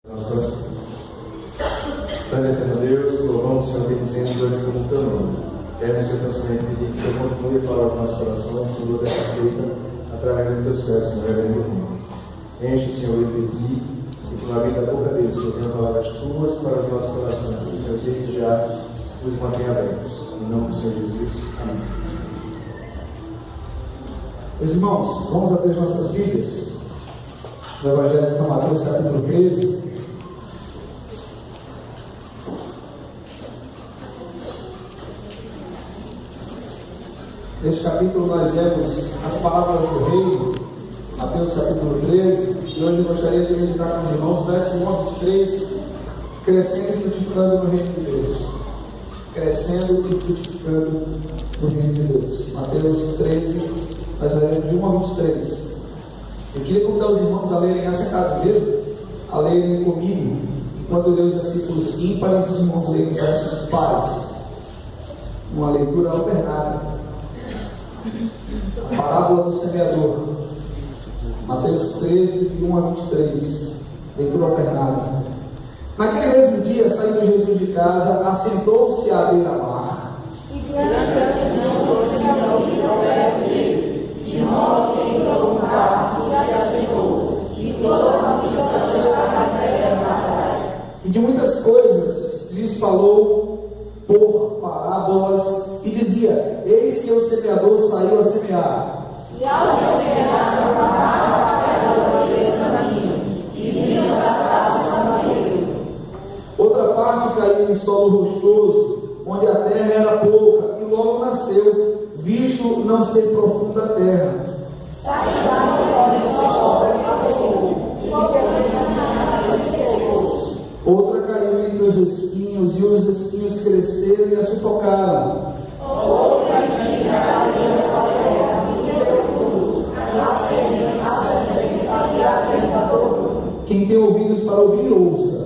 Santo eterno Deus, louvamos o Senhor bendizendo hoje como teu nome. Queremos que o Senhor pedir que o Senhor continue a falar aos nossos corações, Senhor, dessa feita, através do teu servo, Senhor, reverendo irmão. Enche, Senhor, e pedir que pela vida da boca dele, Senhor, venha palavras tuas para os nossos corações, que o Senhor desde já os mantenha abertos. Em nome do Senhor Jesus. Amém. Meus irmãos, vamos abrir as nossas Bíblias no Evangelho de São Mateus, capítulo 13. Neste capítulo nós vemos as palavras do reino, Mateus capítulo 13, e hoje eu gostaria de meditar com os irmãos, verso 1 a 23, crescendo e frutificando no reino de Deus. Crescendo e frutificando no reino de Deus. Mateus 13, nós leremos de 1 a 23. Eu queria convidar os irmãos a lerem assentados mesmo, a lerem comigo, enquanto eu leio os versículos ímpares, os irmãos leem os versos pares. Uma leitura alternada. A parábola do semeador, Mateus 13, de 1 a 23, leitura alternada. Naquele mesmo dia, saindo Jesus de casa, assentou-se à beira-mar. E grande multidão ouviu ao pé dele, de modo que entrou no barco e se assentou, e toda a multidão estava na beira-mar. E de muitas coisas lhes falou por parábolas, e dizia: eis que o semeador saiu a semear. E ao semear, uma parte caiu ao meio do caminho, e vinham as aves ao maneiro. Outra parte caiu em solo rochoso, onde a terra era pouca, e logo nasceu, visto não ser profunda a terra. Saiu da porém só e acabou, e pelo nada secou. Outra caiu entre os espinhos, e os espinhos cresceram e a sufocaram. Outra vinha da areia da terra, e deu frutos, a 100, a 60 e a 30 por um. Quem tem ouvidos para ouvir, ouça.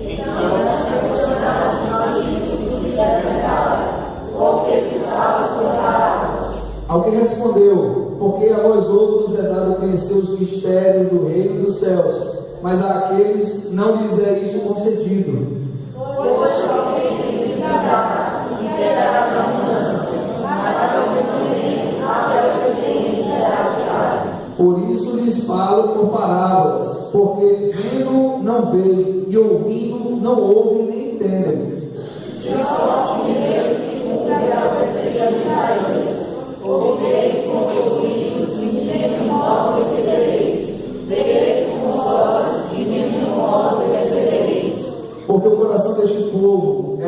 Então as personagens nascidos de verdade, porque lhes falas por palavras. Ao que respondeu: porque a vós outros é dado conhecer os mistérios do reino dos céus, mas àqueles não lhes é isso concedido. Pois quem lhes dá, e terá abundância, mas ao que não tem, até o que tem lhes será tirado. Por isso lhes falo por parábolas, porque vendo não veem, e ouvindo não ouvem nem entendem. De sorte que Deus se cumprirá a profecia de Isaías. Ouvireis com os ouvidos, e de nenhum modo entendereis. Vereis com os olhos, e de nenhum modo percebereis. Porque o coração deste povo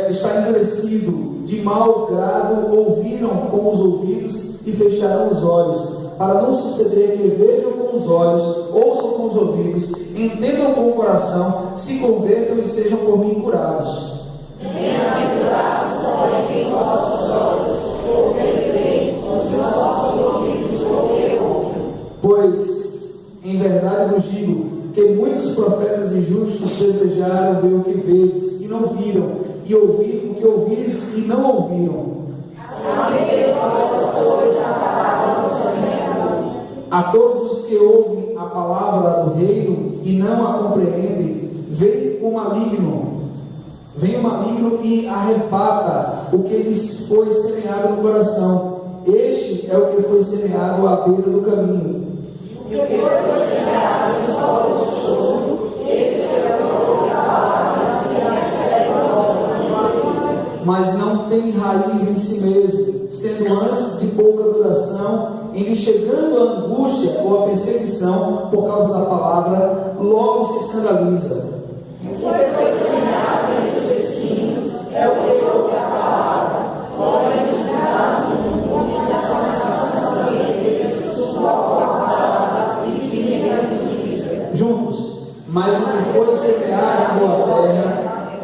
está endurecido, de mau grado ouviram com os ouvidos e fecharam os olhos, para não suceder que vejam com os olhos, ouçam com os ouvidos, entendam com o coração, se convertam e sejam por mim curados. Bem-aventurados, porém, os vossos olhos, porque veem, os vossos ouvidos, porque ouvem. Pois, em verdade vos digo, que muitos profetas e justos desejaram ver o que vedes, e não viram, e ouvir o que ouvis, e não ouviram. A todos os que ouvem a palavra do reino e não a compreendem, vem o maligno e arrebata o que lhes foi semeado no coração. Este é o que foi semeado à beira do caminho. E o que foi semeado no solo rochoso, esse semeador a palavra se recebe logo. Mas não tem raiz em si mesmo, sendo antes de pouca duração, em que chegando a angústia ou a perseguição por causa da palavra, logo se escandaliza. O que foi semeado entre os espinhos é o que ouve a palavra, porém os pedaços do mundo e a coração deles sufocam a palavra e vivem a mentira. Juntos, mas o que foi semeado em boa terra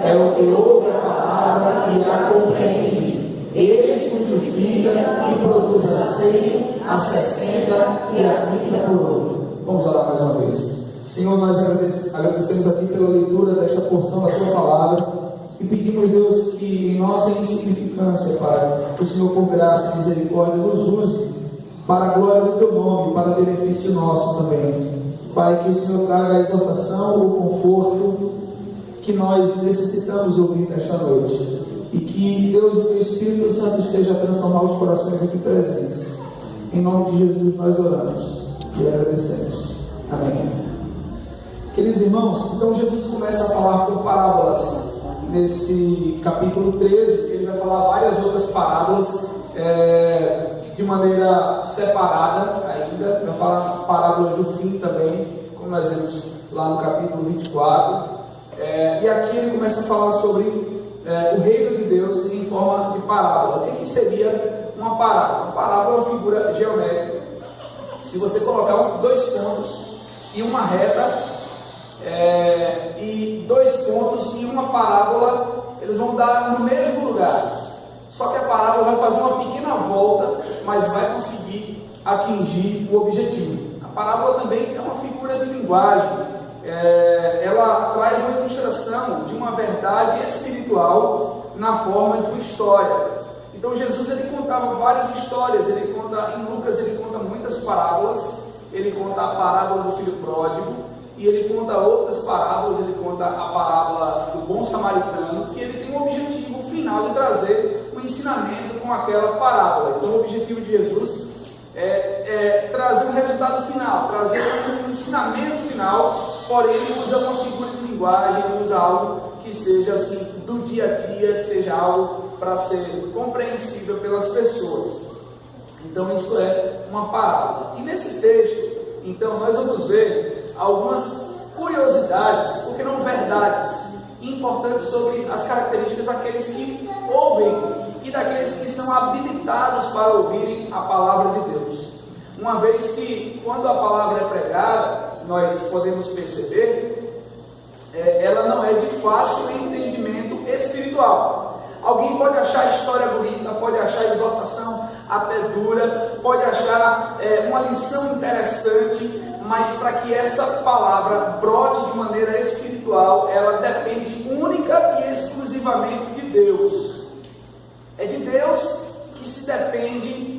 é o que ouve a palavra e a compreende. Este frutifica e produz a 100, a 60 e a 30 por um. Vamos orar mais uma vez. Senhor, nós agradecemos aqui pela leitura desta porção da Tua palavra e pedimos, Deus, que em nossa insignificância, Pai, o Senhor, por graça e misericórdia, nos use para a glória do Teu nome, para benefício nosso também. Pai, que o Senhor traga a exortação, o conforto que nós necessitamos ouvir nesta noite. E que Deus, o teu Espírito Santo, esteja a transformar os corações aqui presentes. Em nome de Jesus nós oramos e agradecemos. Amém. Queridos irmãos, então Jesus começa a falar por parábolas nesse capítulo 13. Ele vai falar várias outras parábolas de maneira separada ainda. Vai falar parábolas do fim também, como nós vemos lá no capítulo 24. E aqui ele começa a falar sobre o reino de Deus em forma de parábola. O que seria uma parábola? Uma parábola é uma figura geométrica. Se você colocar dois pontos e uma reta e dois pontos e uma parábola, eles vão dar no mesmo lugar. Só que a parábola vai fazer uma pequena volta, mas vai conseguir atingir o objetivo. A parábola também é uma figura de linguagem. Ela traz uma ilustração de uma verdade espiritual na forma de uma história. Então Jesus ele contava várias histórias. Ele conta em Lucas, ele conta muitas parábolas. Ele conta a parábola do filho pródigo e ele conta outras parábolas. Ele conta a parábola do bom samaritano, que ele tem o objetivo final de trazer um ensinamento com aquela parábola. Então o objetivo de Jesus é trazer um resultado final, trazer um ensinamento final. Porém, ele usa uma figura de linguagem, ele usa algo que seja assim, do dia a dia, que seja algo para ser compreensível pelas pessoas. Então, isso é uma parábola. E nesse texto, então, nós vamos ver algumas curiosidades, porque não verdades, importantes sobre as características daqueles que ouvem e daqueles que são habilitados para ouvirem a palavra de Deus. Uma vez que, quando a palavra é pregada, nós podemos perceber, ela não é de fácil entendimento espiritual. Alguém pode achar a história bonita, pode achar a exortação até dura, pode achar uma lição interessante, mas para que essa palavra brote de maneira espiritual, ela depende única e exclusivamente de Deus. É de Deus que se depende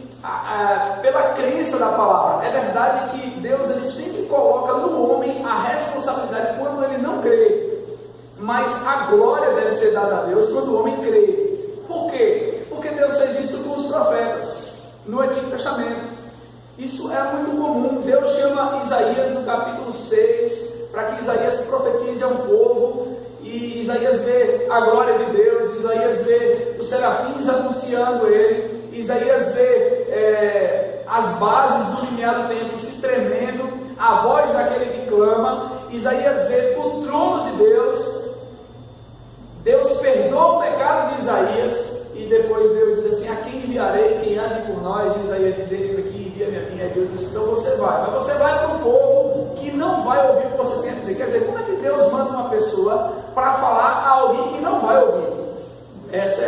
pela crença da palavra. É verdade que Deus ele sempre coloca no homem a responsabilidade quando ele não crê, mas a glória deve ser dada a Deus quando o homem crê. Por quê? Porque Deus fez isso com os profetas no Antigo Testamento. Isso é muito comum. Deus chama Isaías no capítulo 6 para que Isaías profetize a um povo, e Isaías vê a glória de Deus, Isaías vê os serafins anunciando ele, Isaías vê as bases do limiar do templo se tremendo, a voz daquele que clama. Isaías vê o trono de Deus. Deus perdoa o pecado de Isaías, e depois Deus diz assim: a quem enviarei, quem há de por nós? Isaías diz: eis aqui, envia-me a mim. Aí Deus diz: então você vai, mas você vai para um povo que não vai ouvir o que você tem a dizer. Quer dizer, como é que Deus manda uma pessoa para falar a alguém que não vai ouvir? Essa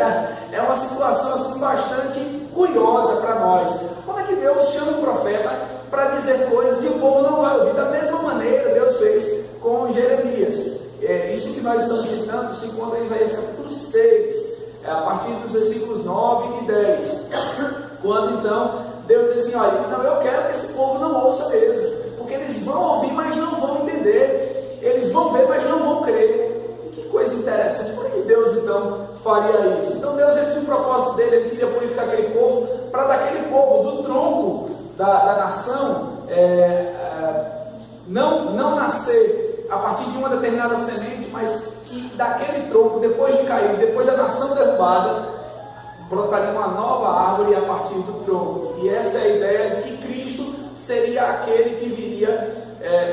é uma situação assim bastante curiosa para nós. Como é que Deus chama um profeta para dizer coisas e o povo não vai ouvir? Da mesma maneira Deus fez com Jeremias. Isso que nós estamos citando se encontra em Isaías capítulo 6, a partir dos versículos 9 e 10, quando então Deus diz assim: olha, não, eu quero que esse povo não ouça mesmo, porque eles vão ouvir, mas não vão entender, eles vão ver, mas não vão crer. Que coisa interessante. Por que Deus então faria isso? Então Deus, ele tinha um propósito dele, ele queria purificar aquele povo, para daquele povo, do tronco da nação, não nascer a partir de uma determinada semente, mas que daquele tronco, depois de cair, depois da nação derrubada, brotaria uma nova árvore a partir do tronco. E essa é a ideia de que Cristo seria aquele que viria,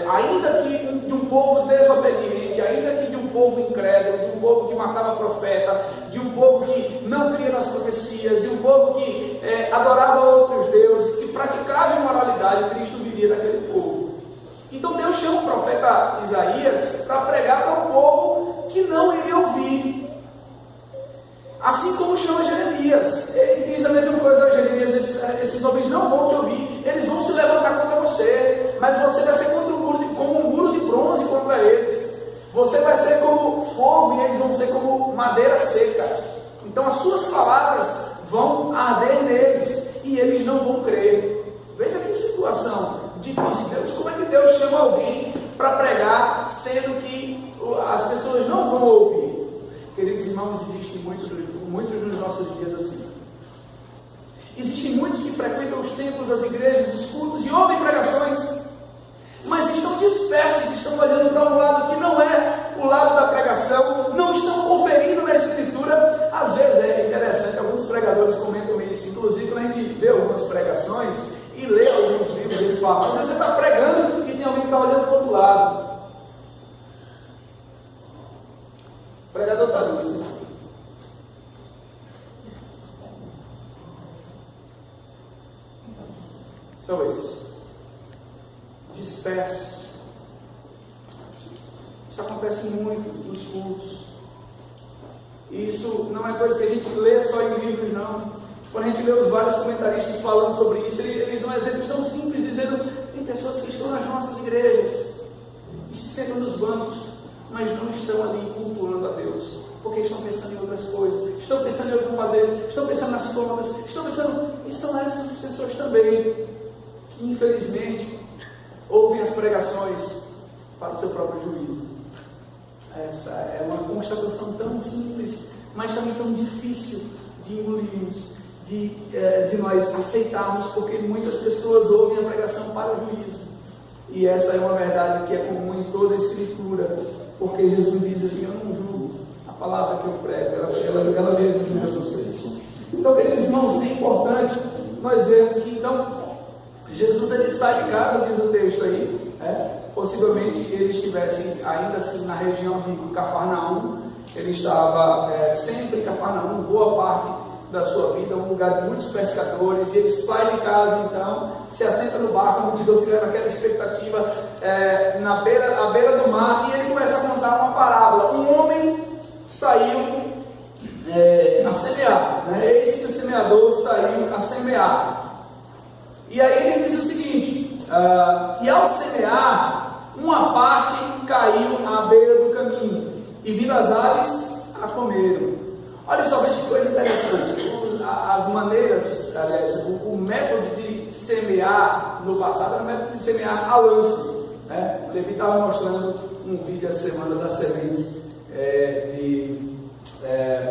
ainda que de um povo desobediente, ainda que de um povo incrédulo, de um povo que matava profeta, de um povo que não cria nas profecias, de um povo que adorava outros deuses, que praticava imoralidade. Cristo viria daquele povo. Então Deus chama o profeta Isaías para pregar para um povo que não iria ouvir. Assim como chama Jeremias. Ele diz a mesma coisa a Jeremias: esses homens não vão te ouvir, eles vão se levantar contra você, mas você vai ser como um muro de bronze contra eles. Você vai ser como fogo e eles vão ser como madeira seca. Então as suas palavras vão arder neles e eles não vão crer. Veja que situação difícil. Deus, como é que Deus chama alguém para pregar, sendo que as pessoas não vão ouvir. Queridos irmãos, existem muitos nos nossos dias assim. Existem muitos que frequentam os templos, as igrejas, os cultos e ouvem pregações, mas estão dispersos, estão olhando para um lado que não é o lado da pregação, não estão conferindo na Escritura. Às vezes é interessante, alguns pregadores comentam isso, inclusive quando a gente vê algumas pregações e lê alguns livros, eles falam, às vezes você está pregando e tem alguém que está olhando para o outro lado. O pregador está ali. São esses dispersos. Isso acontece muito nos cultos. E isso não é coisa que a gente lê só em livros, não. Quando a gente lê os vários comentaristas falando sobre isso, eles dão exemplos tão simples, dizendo: tem pessoas que estão nas nossas igrejas e se sentam nos bancos, mas não estão ali cultuando a Deus, porque estão pensando em outras coisas, estão pensando em outros afazeres, estão pensando nas contas, estão pensando. E são essas pessoas também que infelizmente ouvem as pregações para o seu próprio juízo. Essa é uma constatação tão simples, mas também tão difícil de engolirmos, de nós aceitarmos, porque muitas pessoas ouvem a pregação para o juízo. E essa é uma verdade que é comum em toda a Escritura, porque Jesus diz assim: eu não julgo a palavra que eu prego, ela mesma julga vocês. Então, queridos irmãos, é importante nós vermos que então Jesus ele sai de casa, diz o texto aí, possivelmente ele estivesse ainda assim na região de Cafarnaum. Ele estava sempre em Cafarnaum, boa parte da sua vida, um lugar de muitos pescadores. E ele sai de casa, então, se assenta no barco, a multidão fica naquela expectativa, à beira do mar, e ele começa a contar uma parábola. Um homem saiu a semear, eis que o semeador saiu a semear. E aí ele diz o seguinte: e ao semear, uma parte caiu à beira do caminho, e vindo as aves a comeram. Olha só, veja que coisa interessante. As maneiras, aliás, o método de semear no passado era o método de semear a lance. O Levi estava mostrando um vídeo essa semana das sementes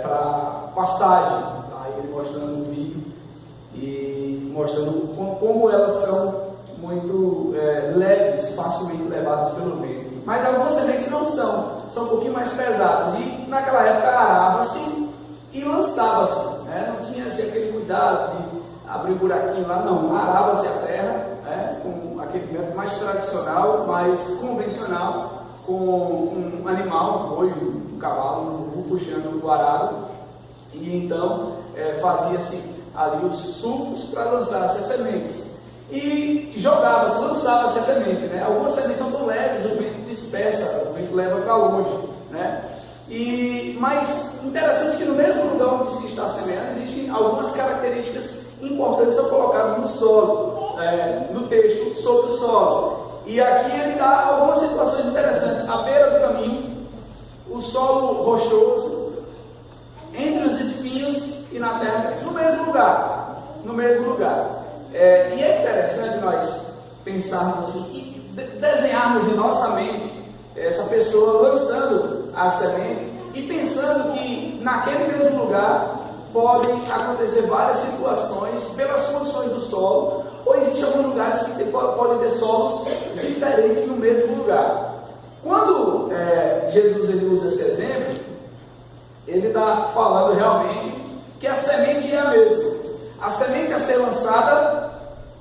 para pastagem. Aí ele mostrando um vídeo e mostrando como elas são muito leves, facilmente levadas pelo vento. Mas algumas sementes não são um pouquinho mais pesadas. E naquela época arava-se e lançava-se, não tinha assim, aquele cuidado de abrir um buraquinho lá, não. Arava-se a terra, com aquele método mais tradicional, mais convencional, com um animal, um boi, um cavalo, um burro puxando o arado. E então fazia-se ali os sulcos para lançar-se as sementes. E jogava-se, lançava-se a semente. Algumas sementes são tão leves, o vento dispersa, o vento leva para longe. Mas interessante que no mesmo lugar onde se está semeando, existem algumas características importantes são colocadas no solo, no texto, sobre o solo. E aqui ele dá algumas situações interessantes. À beira do caminho, o solo rochoso, entre os espinhos e na terra, no mesmo lugar. E é interessante nós pensarmos assim, e desenharmos em nossa mente essa pessoa lançando a semente e pensando que naquele mesmo lugar podem acontecer várias situações pelas condições do solo, ou existem alguns lugares que podem ter solos diferentes no mesmo lugar. Quando Jesus ele usa esse exemplo, ele está falando realmente que a semente é a mesma. A semente a ser lançada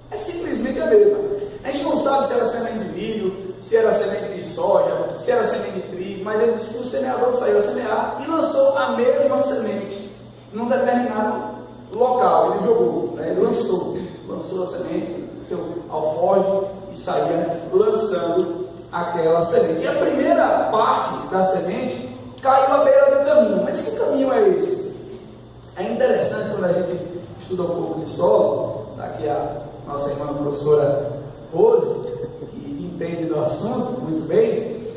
é simplesmente a mesma. A gente não sabe se era semente de milho, se era semente de soja, se era semente de trigo, mas ele disse que o semeador saiu a semear e lançou a mesma semente num determinado local. Ele jogou, ele lançou a semente, seu alforje, e saía lançando aquela semente. E a primeira parte da semente caiu à beira do caminho. Mas que caminho é esse? É interessante quando a gente estuda um pouco de solo, daqui a nossa irmã professora Rose, que entende do assunto muito bem.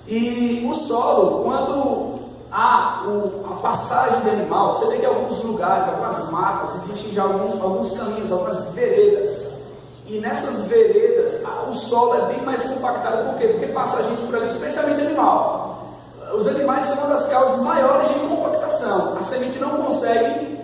E o solo, quando há a passagem de animal, você vê que em alguns lugares, algumas matas, existem já alguns caminhos, algumas veredas. E nessas veredas, o o solo é bem mais compactado. Por quê? Porque passa a gente por ali, especialmente animal. Os animais são uma das causas maiores de compactação. A semente não consegue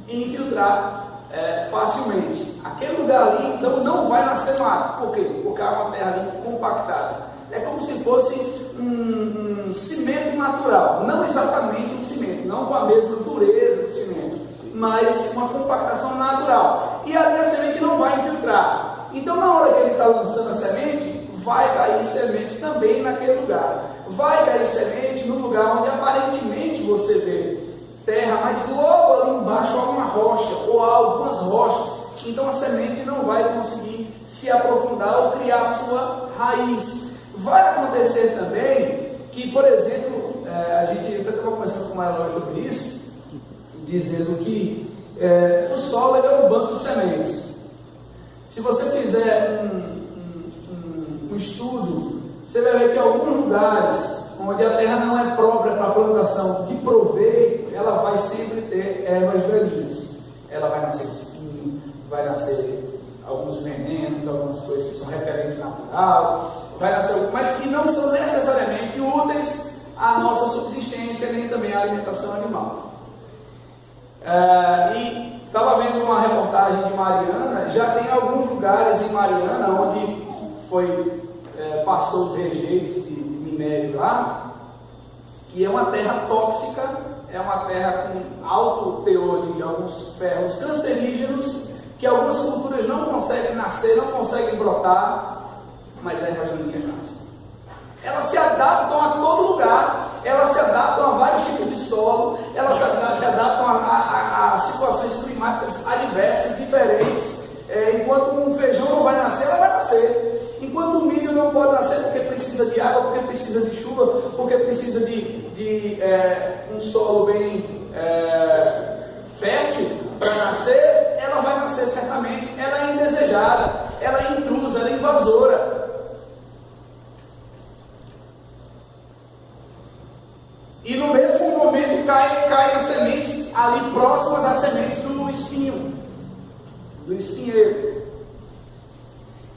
infiltrar facilmente. Aquele lugar ali, então, não vai nascer mato. Por quê? Porque há uma terra ali compactada. É como se fosse um cimento natural. Não exatamente um cimento, não com a mesma dureza do cimento, mas uma compactação natural. E ali a semente não vai infiltrar. Então, na hora que ele está lançando a semente, vai cair semente também naquele lugar. Vai cair semente no lugar onde aparentemente você vê terra, mas logo ali embaixo há uma rocha ou há algumas rochas. Então a semente não vai conseguir se aprofundar ou criar sua raiz. Vai acontecer também que, por exemplo, a gente até estava conversando com ela sobre isso, dizendo que o solo é um banco de sementes. Se você fizer um estudo, você vai ver que em alguns lugares onde a terra não é própria para a plantação de proveito, ela vai sempre ter ervas daninhas. Ela vai nascer espinho, vai nascer alguns venenos, algumas coisas que são repelentes natural, vai nascer, mas que não são necessariamente úteis à nossa subsistência, nem também à alimentação animal. E estava vendo uma reportagem de Mariana, já tem alguns lugares em Mariana onde passou os rejeitos de minério lá, que é uma terra tóxica, é uma terra com alto teor de alguns ferros cancerígenos, que algumas culturas não conseguem nascer, não conseguem brotar, mas as ervas daninhas nascem. Elas se adaptam a todo lugar, elas se adaptam a vários tipos de solo, elas se adaptam a situações climáticas adversas, diferentes. Enquanto um feijão não vai nascer, ela vai nascer. Enquanto o milho não pode nascer porque precisa de água, porque precisa de chuva, porque precisa de um solo bem fértil para nascer, ela vai nascer certamente. Ela é indesejada, ela é intrusa, ela é invasora. E no mesmo momento caem as sementes ali próximas às sementes do espinho, do espinheiro.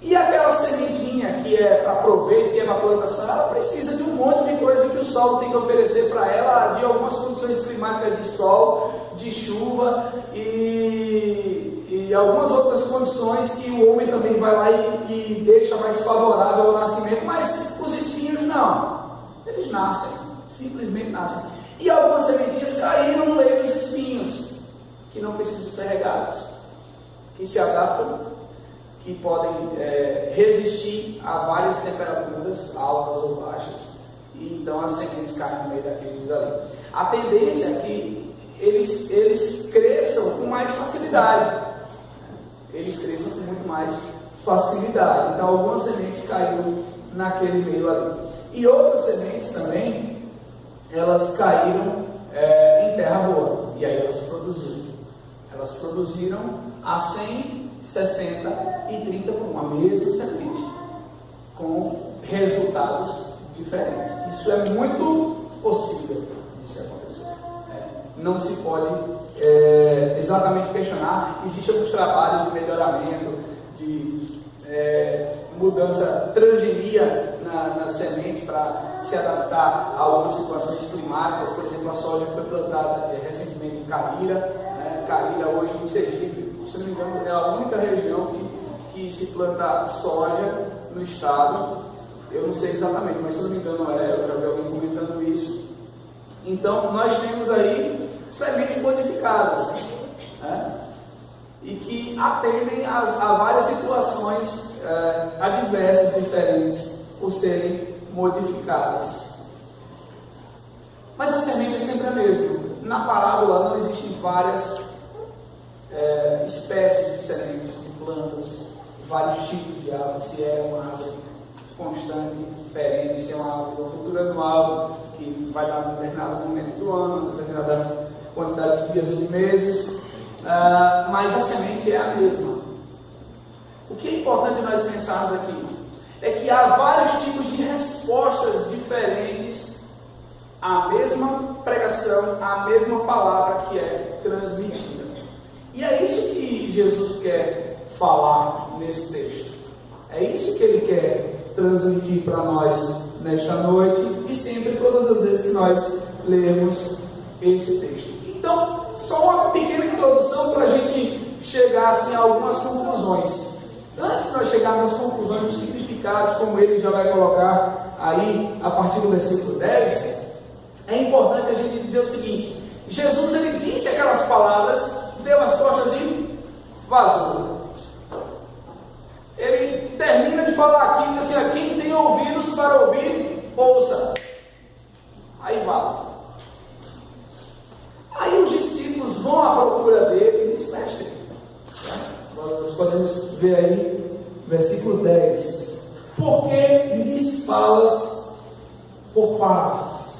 E aquela sementinha que é para proveito, que é para plantação, ela precisa de um monte de coisa que o solo tem que oferecer para ela, de algumas condições climáticas de sol, de chuva e algumas outras condições que o homem também vai lá e deixa mais favorável ao nascimento. Mas os espinhos não, eles nascem, simplesmente nascem. E algumas sementinhas caíram no meio dos espinhos, que não precisam ser regados, que se adaptam, que podem resistir a várias temperaturas, altas ou baixas, e então as sementes caem no meio daqueles ali. A tendência é que eles cresçam com mais facilidade, eles cresçam com muito mais facilidade. Então algumas sementes caíram naquele meio ali, e outras sementes também, elas caíram em terra boa, e aí elas produziram a 100, 60 e 30 por uma mesma semente, com resultados diferentes. Isso é muito possível de se acontecer. Não se pode exatamente questionar. Existem alguns trabalhos de melhoramento, de mudança, transgenia nas sementes para se adaptar a algumas situações climáticas. Por exemplo, a soja foi plantada recentemente em Carira. Carira hoje em Sergipe, se não me engano, é a única região que se planta soja no estado. Eu não sei exatamente, mas se não me engano eu já vi alguém comentando isso. Então nós temos aí sementes modificadas, e que atendem a várias situações adversas, diferentes, por serem modificadas. Mas a semente é sempre a mesma. Na parábola não existem várias espécies de sementes, de plantas, vários tipos de árvore, se é uma árvore constante, perene, se é uma árvore de cultura anual, que vai dar em determinado momento do ano, determinada quantidade de dias ou de meses, mas a semente é a mesma. O que é importante nós pensarmos aqui é que há vários tipos de respostas diferentes à mesma pregação, à mesma palavra que é transmitida. E é isso que Jesus quer falar nesse texto. É isso que ele quer transmitir para nós nesta noite e sempre, todas as vezes que nós lemos esse texto. Então, só uma pequena introdução para a gente chegar assim, a algumas conclusões. Antes de nós chegarmos às conclusões dos significados, como ele já vai colocar aí a partir do versículo 10, é importante a gente dizer o seguinte: Jesus, ele disse aquelas palavras, deu as costas e vazou. Ele termina de falar aqui, diz assim: quem tem ouvidos para ouvir, ouça. Aí vaza. Aí os discípulos vão à procura dele e diz: mestre, nós podemos ver aí, versículo 10: por que lhes falas por palavras?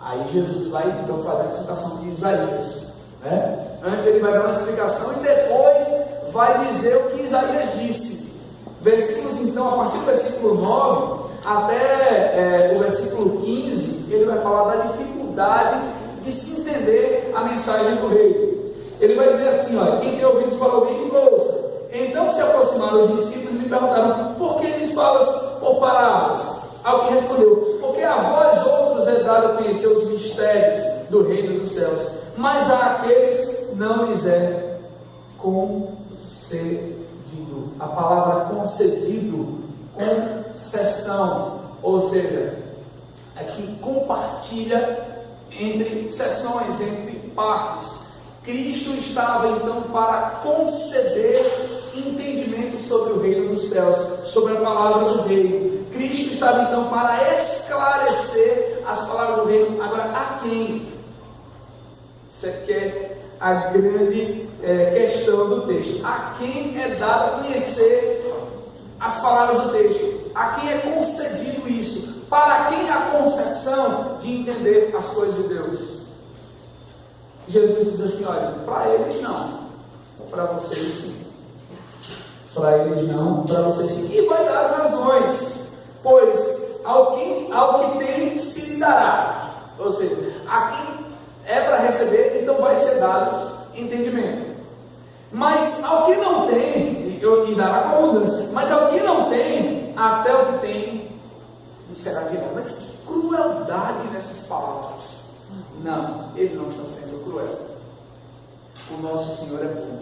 Aí Jesus vai então fazer a citação de Isaías, né? Antes ele vai dar uma explicação e depois vai dizer o que Isaías disse. Versículos então, a partir do versículo 9 até o versículo 15, ele vai falar da dificuldade de se entender a mensagem do rei. Ele vai dizer assim: olha, quem tem ouvidos para ouvir, ouça. Então se aproximaram os discípulos e lhe perguntaram: por que lhes falas por palavras? Ao que respondeu: porque a vós outros é dado conhecer os mistérios do reino dos céus, mas a aqueles não lhes é concedido. A palavra concedido, concessão, ou seja, é que compartilha entre seções, entre partes. Cristo estava então para conceder entendimento sobre o reino dos céus, sobre a palavra do reino. Cristo estava então para esclarecer as palavras do reino. Agora, a quem? Isso aqui é a grande questão do texto. A quem é dado a conhecer as palavras do texto? A quem é concedido isso? Para quem a concessão de entender as coisas de Deus? Jesus diz assim: olha, para eles não, para vocês sim. Para eles não, para vocês sim. E vai dar as razões. Pois ao que tem se lhe dará. Ou seja, a quem é para receber, então vai ser dado entendimento. Mas ao que não tem, e dará com abundância. Mas ao que não tem, até o que tem lhe será tirado. Mas que crueldade nessas palavras. Não, ele não está sendo cruel. O nosso Senhor é bom.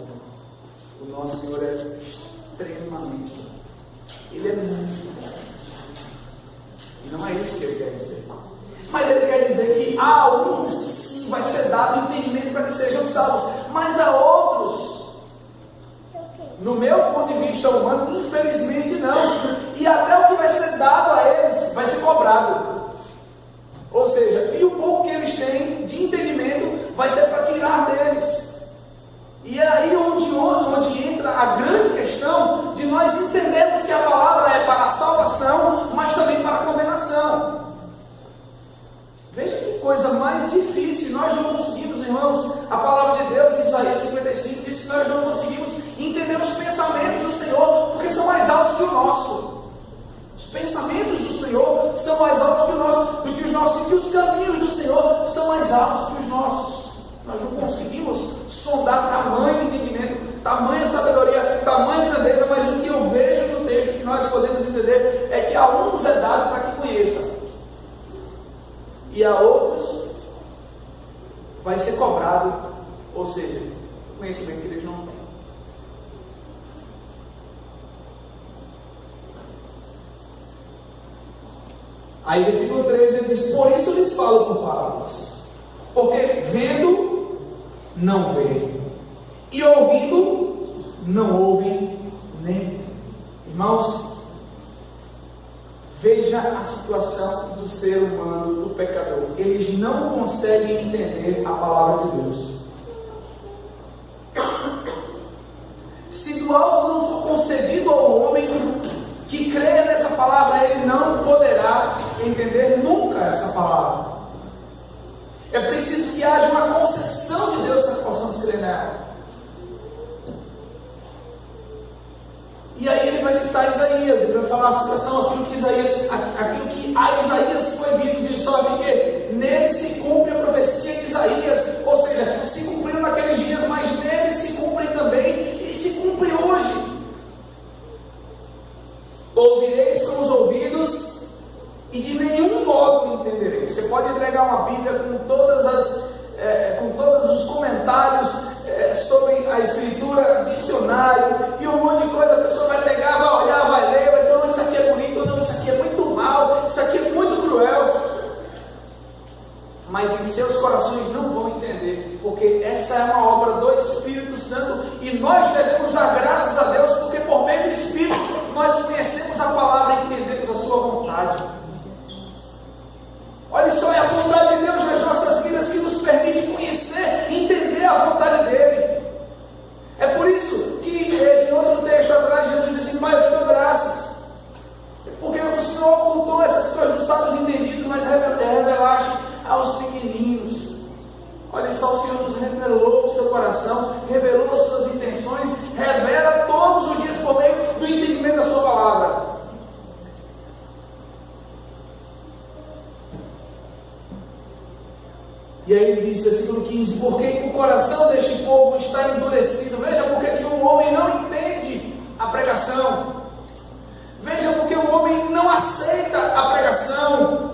O nosso Senhor é extremamente bom. Ele é muito bom. E não é isso que ele quer dizer. Mas ele quer dizer que a alguns sim vai ser dado entendimento para que sejam salvos, mas a outros, no meu ponto de vista humano, infelizmente não. E até o que vai ser dado a eles vai ser cobrado. Ou seja, e o pouco que eles têm de entendimento vai ser para tirar deles. E é aí onde entra a grande questão de nós entendermos que a palavra é para a salvação, mas também para a condenação. Veja que coisa mais difícil. Nós não conseguimos, irmãos, a palavra de Deus em Isaías 55 diz que nós não conseguimos entender os pensamentos do Senhor, porque são mais altos que o nosso. Os pensamentos do Senhor são mais altos que o nosso, do que os nossos, e que os caminhos do Senhor são mais altos que os nossos. Nós não conseguimos sondar tamanho entendimento, tamanha sabedoria, tamanha grandeza, mas o que eu vejo no texto que nós podemos entender é que a uns é dado para que conheçam, e a outros vai ser cobrado, ou seja, o conhecimento que eles não têm. Aí versículo 13 ele diz: por isso lhes falo por palavras, porque vendo não veem, e ouvindo não ouvem nem veem. Irmãos, veja a situação do ser humano, do pecador. Eles não conseguem entender a palavra de Deus. Se do alto não for concedido ao homem que creia nessa palavra, ele não poderá entender nunca essa palavra. É preciso que haja uma concessão de Deus para que possamos crer nela. E aí ele vai citar Isaías, ele vai falar a citação, aquilo que a Isaías foi dito, de sorte que nele se cumpre a profecia de Isaías, ou seja, se cumpriram naqueles dias, mas nele se cumpre também, e se cumpre hoje. entregar uma Bíblia com todos os comentários sobre a Escritura, dicionário e um monte de coisa. A pessoa vai pegar, vai olhar, vai ler, vai dizer: não, isso aqui é bonito, não, isso aqui é muito mal, isso aqui é muito cruel. Mas em seus corações não vão entender, porque essa é uma obra do Espírito Santo e nós devemos dar graças a Deus, porque por meio do Espírito nós conhecemos a palavra e entendemos a sua vontade. Olha só, é a vontade de Deus nas nossas vidas que nos permite conhecer e entender a vontade dele. É por isso que em outro texto atrás Jesus disse: Pai, eu te dou graças, porque o Senhor ocultou essas coisas dos sábios entendidos, mas revelaste aos pequeninos. Olha só, o Senhor nos revelou o seu coração, revelou as suas intenções, revela todos os dias por meio do entendimento da sua palavra. E aí ele diz, versículo 15: porque o coração deste povo está endurecido. Veja porque que o homem não entende a pregação. Veja porque o homem não aceita a pregação.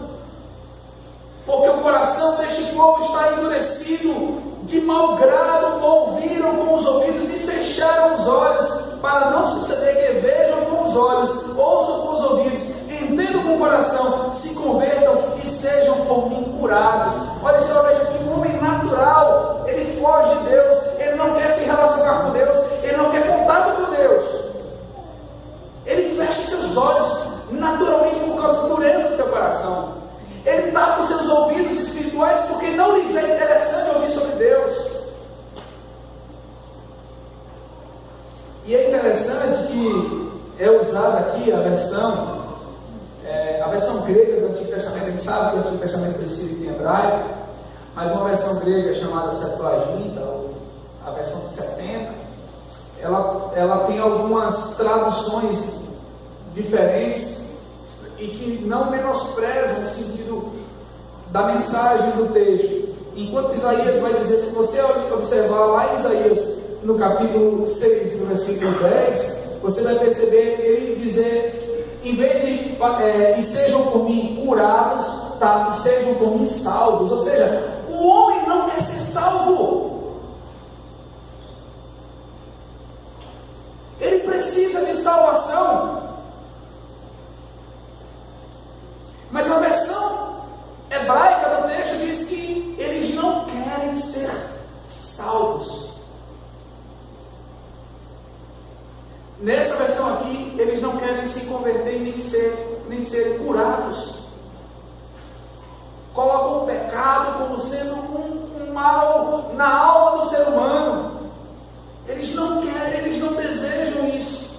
Porque o coração deste povo está endurecido, de mau grado ouviram com os ouvidos e fecharam os olhos, para não suceder que vejam com os olhos, ouçam com os ouvidos, entendam com o coração, se convertam e sejam por mim curados. Olha só, veja que o homem natural, ele foge de Deus, ele não quer se relacionar com Deus, ele não quer contato com Deus, ele fecha seus olhos naturalmente por causa da dureza do seu coração. Ele tapa os seus ouvidos espirituais porque não lhes é interessante ouvir sobre Deus. E é interessante que é usada aqui a versão grega do Antigo Testamento. A gente sabe que o Antigo Testamento foi escrito em hebraico, mas uma versão grega chamada Septuaginta, ou a versão de 70, ela tem algumas traduções diferentes e que não menosprezam o sentido da mensagem do texto. Enquanto Isaías vai dizer, se você observar lá em Isaías, no capítulo 6, no versículo 10, você vai perceber ele dizer, em vez de e sejam por mim curados, tá? E sejam por mim salvos. Ou seja, o homem não quer ser salvo, ele precisa de salvação. Mas a versão hebraica do texto diz que eles não querem ser salvos. Nessa versão aqui, eles não querem se converter nem serem curados. Colocam o pecado como sendo um mal na alma do ser humano. Eles não querem, eles não desejam isso.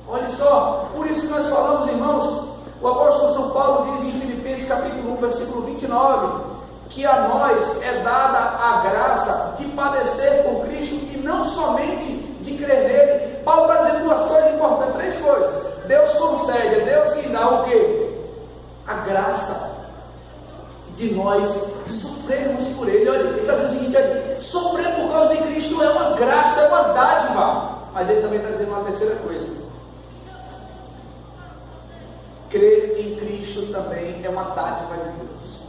Olha só, por isso que nós falamos, irmãos, o apóstolo São Paulo diz em Filipenses capítulo 1, versículo 29, que a nós é dada a graça de padecer por Cristo e não somente de crer nele. Paulo está dizendo duas coisas importantes, três coisas. Deus concede, é Deus que dá o quê? A graça de nós sofrermos por ele. Olha, ele está dizendo o seguinte: sofrer por causa de Cristo é uma graça, é uma dádiva. Mas ele também está dizendo uma terceira coisa: crer em Cristo também é uma dádiva de Deus.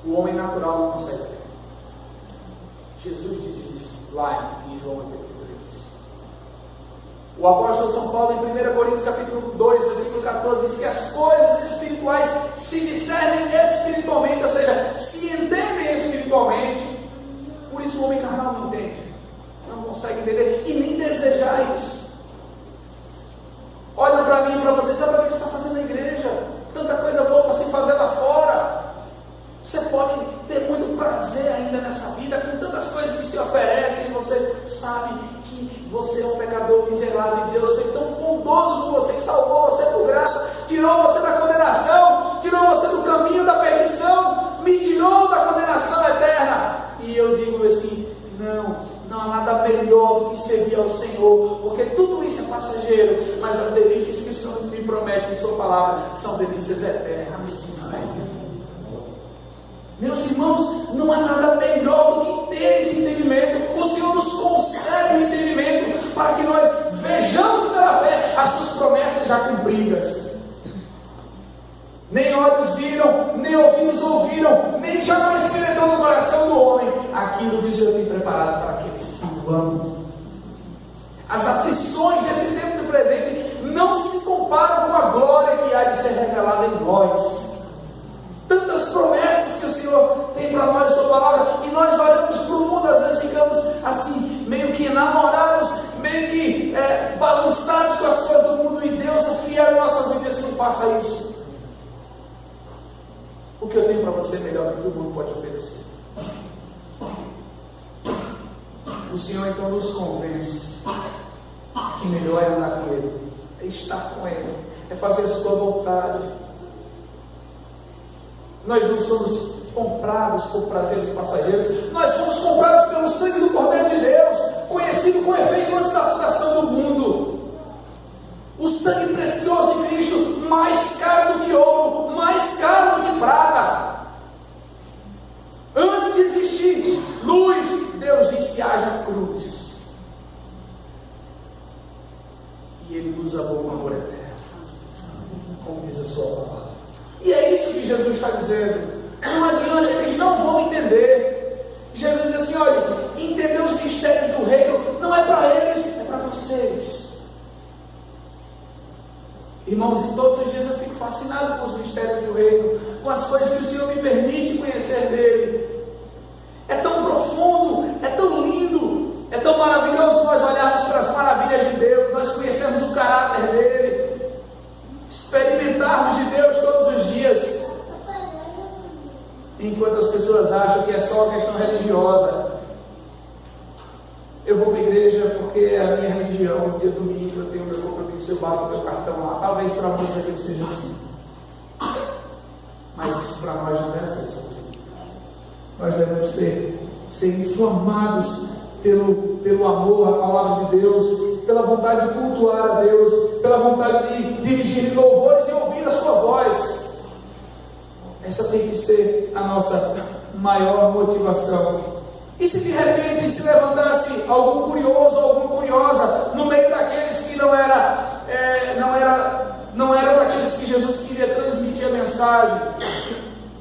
O homem natural não consegue crer. Jesus disse isso lá em João 8. O apóstolo São Paulo, em 1 Coríntios capítulo 2, versículo 14, diz que as coisas espirituais se discernem espiritualmente, ou seja, se entendem espiritualmente. Por isso o homem carnal não entende, não consegue entender e nem desejar isso. Olha para mim e para vocês: sabe o que você está fazendo na igreja? Tanta coisa boa para se fazer lá fora. Você pode ter muito prazer ainda nessa vida, com tantas coisas que se oferecem. Você sabe que você é um pecador miserável e Deus foi tão bondoso com você, salvou você por graça, tirou você da condenação, tirou você do caminho da perdição, me tirou da condenação eterna. E eu digo assim: não há nada melhor do que servir ao Senhor, porque tudo isso é passageiro, mas as delícias que o Senhor me promete em sua palavra são delícias eternas. Meus irmãos, não há nada melhor do que ter esse entendimento. O Senhor nos concede o entendimento para que nós vejamos pela fé as suas promessas já cumpridas. Nem olhos viram, nem ouvidos ouviram, nem jamais penetrou no coração do homem aquilo que o Senhor tem preparado para aqueles que o amam. As aflições desse tempo do presente não se comparam com a glória que há de ser revelada em nós. Tantas promessas que o Senhor tem para nós, sua palavra, e nós olhamos para o mundo, às vezes ficamos assim, meio que enamorados, meio que balançados com as coisas do mundo, e Deus é fiel em nossas vidas que não faça isso. O que eu tenho para você é melhor do que o mundo pode oferecer. O Senhor então nos convence que melhor é andar com Ele, é estar com Ele, é fazer a sua vontade. Nós não somos comprados por prazeres passageiros, nós somos comprados pelo sangue do Cordeiro de Deus, conhecido com efeito antes da fundação do mundo. O sangue precioso de Cristo, mais caro do que ouro, mais caro do que prata. Antes de existir luz, Deus disse: haja cruz. E Ele nos amou com amor eterno, como diz a sua palavra. E é isso que Jesus está dizendo. Não adianta, eles não vão entender. Jesus diz assim: olha, entender os mistérios do reino não é para eles, é para vocês. Irmãos, e todos os dias eu fico fascinado com os mistérios do reino, com as coisas que o Senhor me permite conhecer dele. É tão profundo, é tão lindo, é tão maravilhoso nós olharmos para as maravilhas de Deus, nós conhecermos o caráter dele, experimentarmos de Deus todos os dias. Enquanto as pessoas acham que é só uma questão religiosa. Eu vou para a igreja porque é a minha religião, no dia domingo eu tenho meu compromisso, eu bato meu cartão lá. Talvez para muitos aqui seja assim. Mas isso para nós não deve ser assim. Nós devemos ser inflamados pelo amor à palavra de Deus, pela vontade de cultuar a Deus, pela vontade de dirigir louvores e ouvir a sua voz. Essa tem que ser a nossa maior motivação. E se de repente se levantasse algum curioso, alguma curiosa, no meio daqueles que não era daqueles que Jesus queria transmitir a mensagem,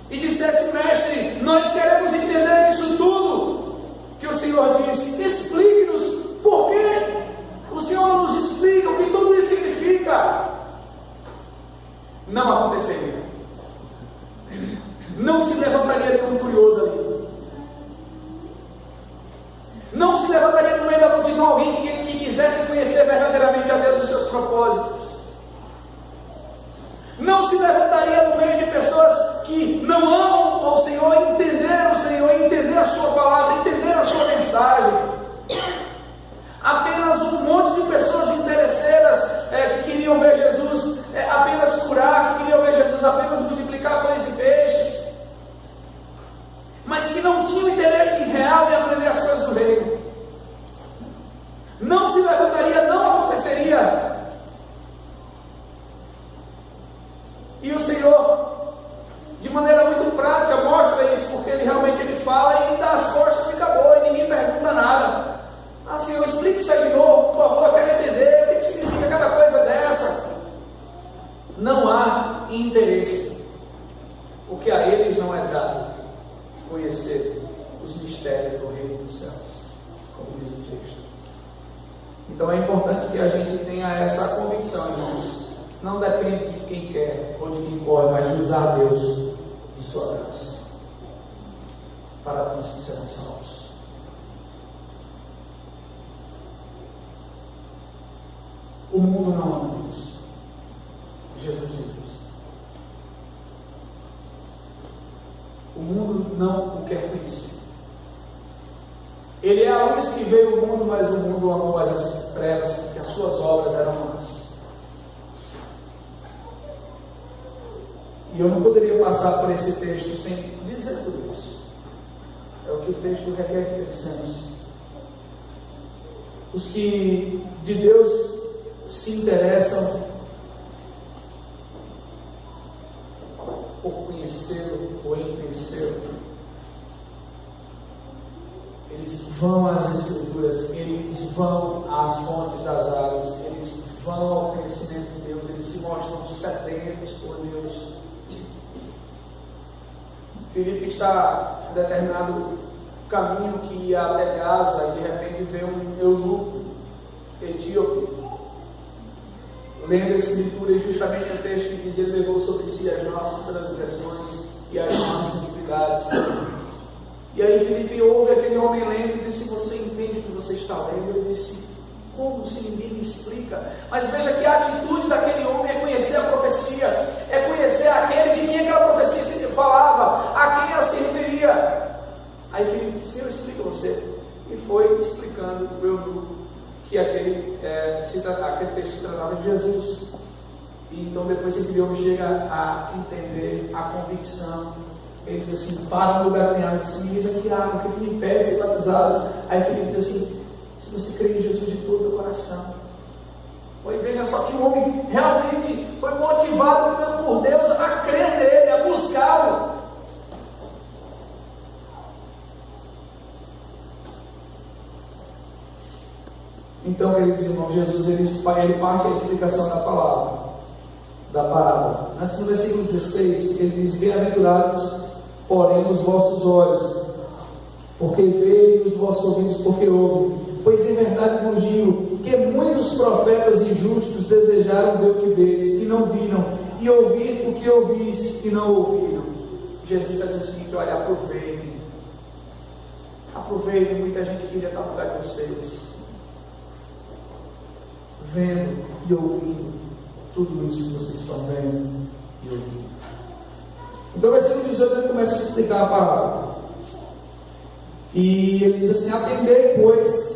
e dissesse: mestre, nós queremos entender isso tudo que o Senhor disse, explique-nos por que o Senhor não nos explica o que tudo isso significa. Não aconteceria. Não se levantaria nenhum curioso ali. Não se levantaria no meio da multidão alguém que quisesse conhecer verdadeiramente a Deus e os seus propósitos. Não se levantaria no meio de pessoas que não amam ao Senhor, entender o Senhor, entender a sua palavra, entender a sua mensagem. Apenas um monte de pessoas interesseiras que queriam ver Jesus apenas curar, que queriam ver Jesus apenas multiplicar pães e peixes, mas que não tinham interesse real em aprender as coisas do reino. Não se levantaria, não aconteceria. E o Senhor, de maneira muito prática, mostra isso, porque Ele fala e dá as costas e acabou, e ninguém pergunta nada. Ah, Senhor, explique isso aí de novo, por favor, eu quero entender o que significa cada coisa dessa. Não há interesse, porque a eles não é dado conhecer os mistérios do reino dos céus, como diz o texto. Então é importante que a gente tenha essa convicção, irmãos. Não depende de quem quer ou de quem corre, mas de usar a Deus de sua graça para nós que serão salvos. O mundo não ama Deus. Jesus diz isso. O mundo não o quer conhecer. Ele é a luz que veio ao mundo, mas o mundo amou mais as trevas, porque as suas obras eram más. E eu não poderia passar por esse texto sem dizer tudo isso. É o que o texto requer que pensemos. Os que de Deus se interessam por conhecê-lo ou em conhecê-lo, eles vão às Escrituras, eles vão às fontes das águas, eles vão ao conhecimento de Deus, eles se mostram sedentos por Deus. Filipe está em determinado caminho que ia até Gaza, e de repente vê um eunuco etíope lendo a escritura, e justamente o texto que diz: ele levou sobre si as nossas transgressões e as nossas iniquidades. E aí Filipe ouve aquele homem lendo e disse: você entende o que você está lendo? Ele disse: como, se ninguém me explica? Mas veja que a atitude daquele homem é conhecer a profecia, é conhecer aquele de quem aquela profecia se falava, a quem ela se referia. Aí Filipe disse: eu explico a você. E foi explicando o eunuco que aquele texto se tratava de Jesus. E então depois aquele homem chega a entender a convicção. Ele diz assim: para no lugar ganhado, diz assim: eis aqui água, o que me impede de ser batizado? Aí Filipe diz assim: se você crê em Jesus de todo o coração. Pois veja só que o homem realmente foi motivado por Deus a crer nele, a buscá-lo. Então, queridos irmãos, Jesus ele parte a explicação da parábola. Antes, no versículo 16, ele diz: bem-aventurados, porém, os vossos olhos, porque veem, e os vossos ouvidos, porque ouvem. Pois em verdade vos digo que muitos profetas injustos desejaram ver o que vês e não viram, e ouvir o que ouvis e não ouviram. Jesus está dizendo assim: que olha, aproveitem, muita gente queria estar no lugar de vocês, vendo e ouvindo tudo isso que vocês estão vendo e ouvindo. Então, o versículo 18 ele começa a explicar a parábola. E ele diz assim: atendei, pois,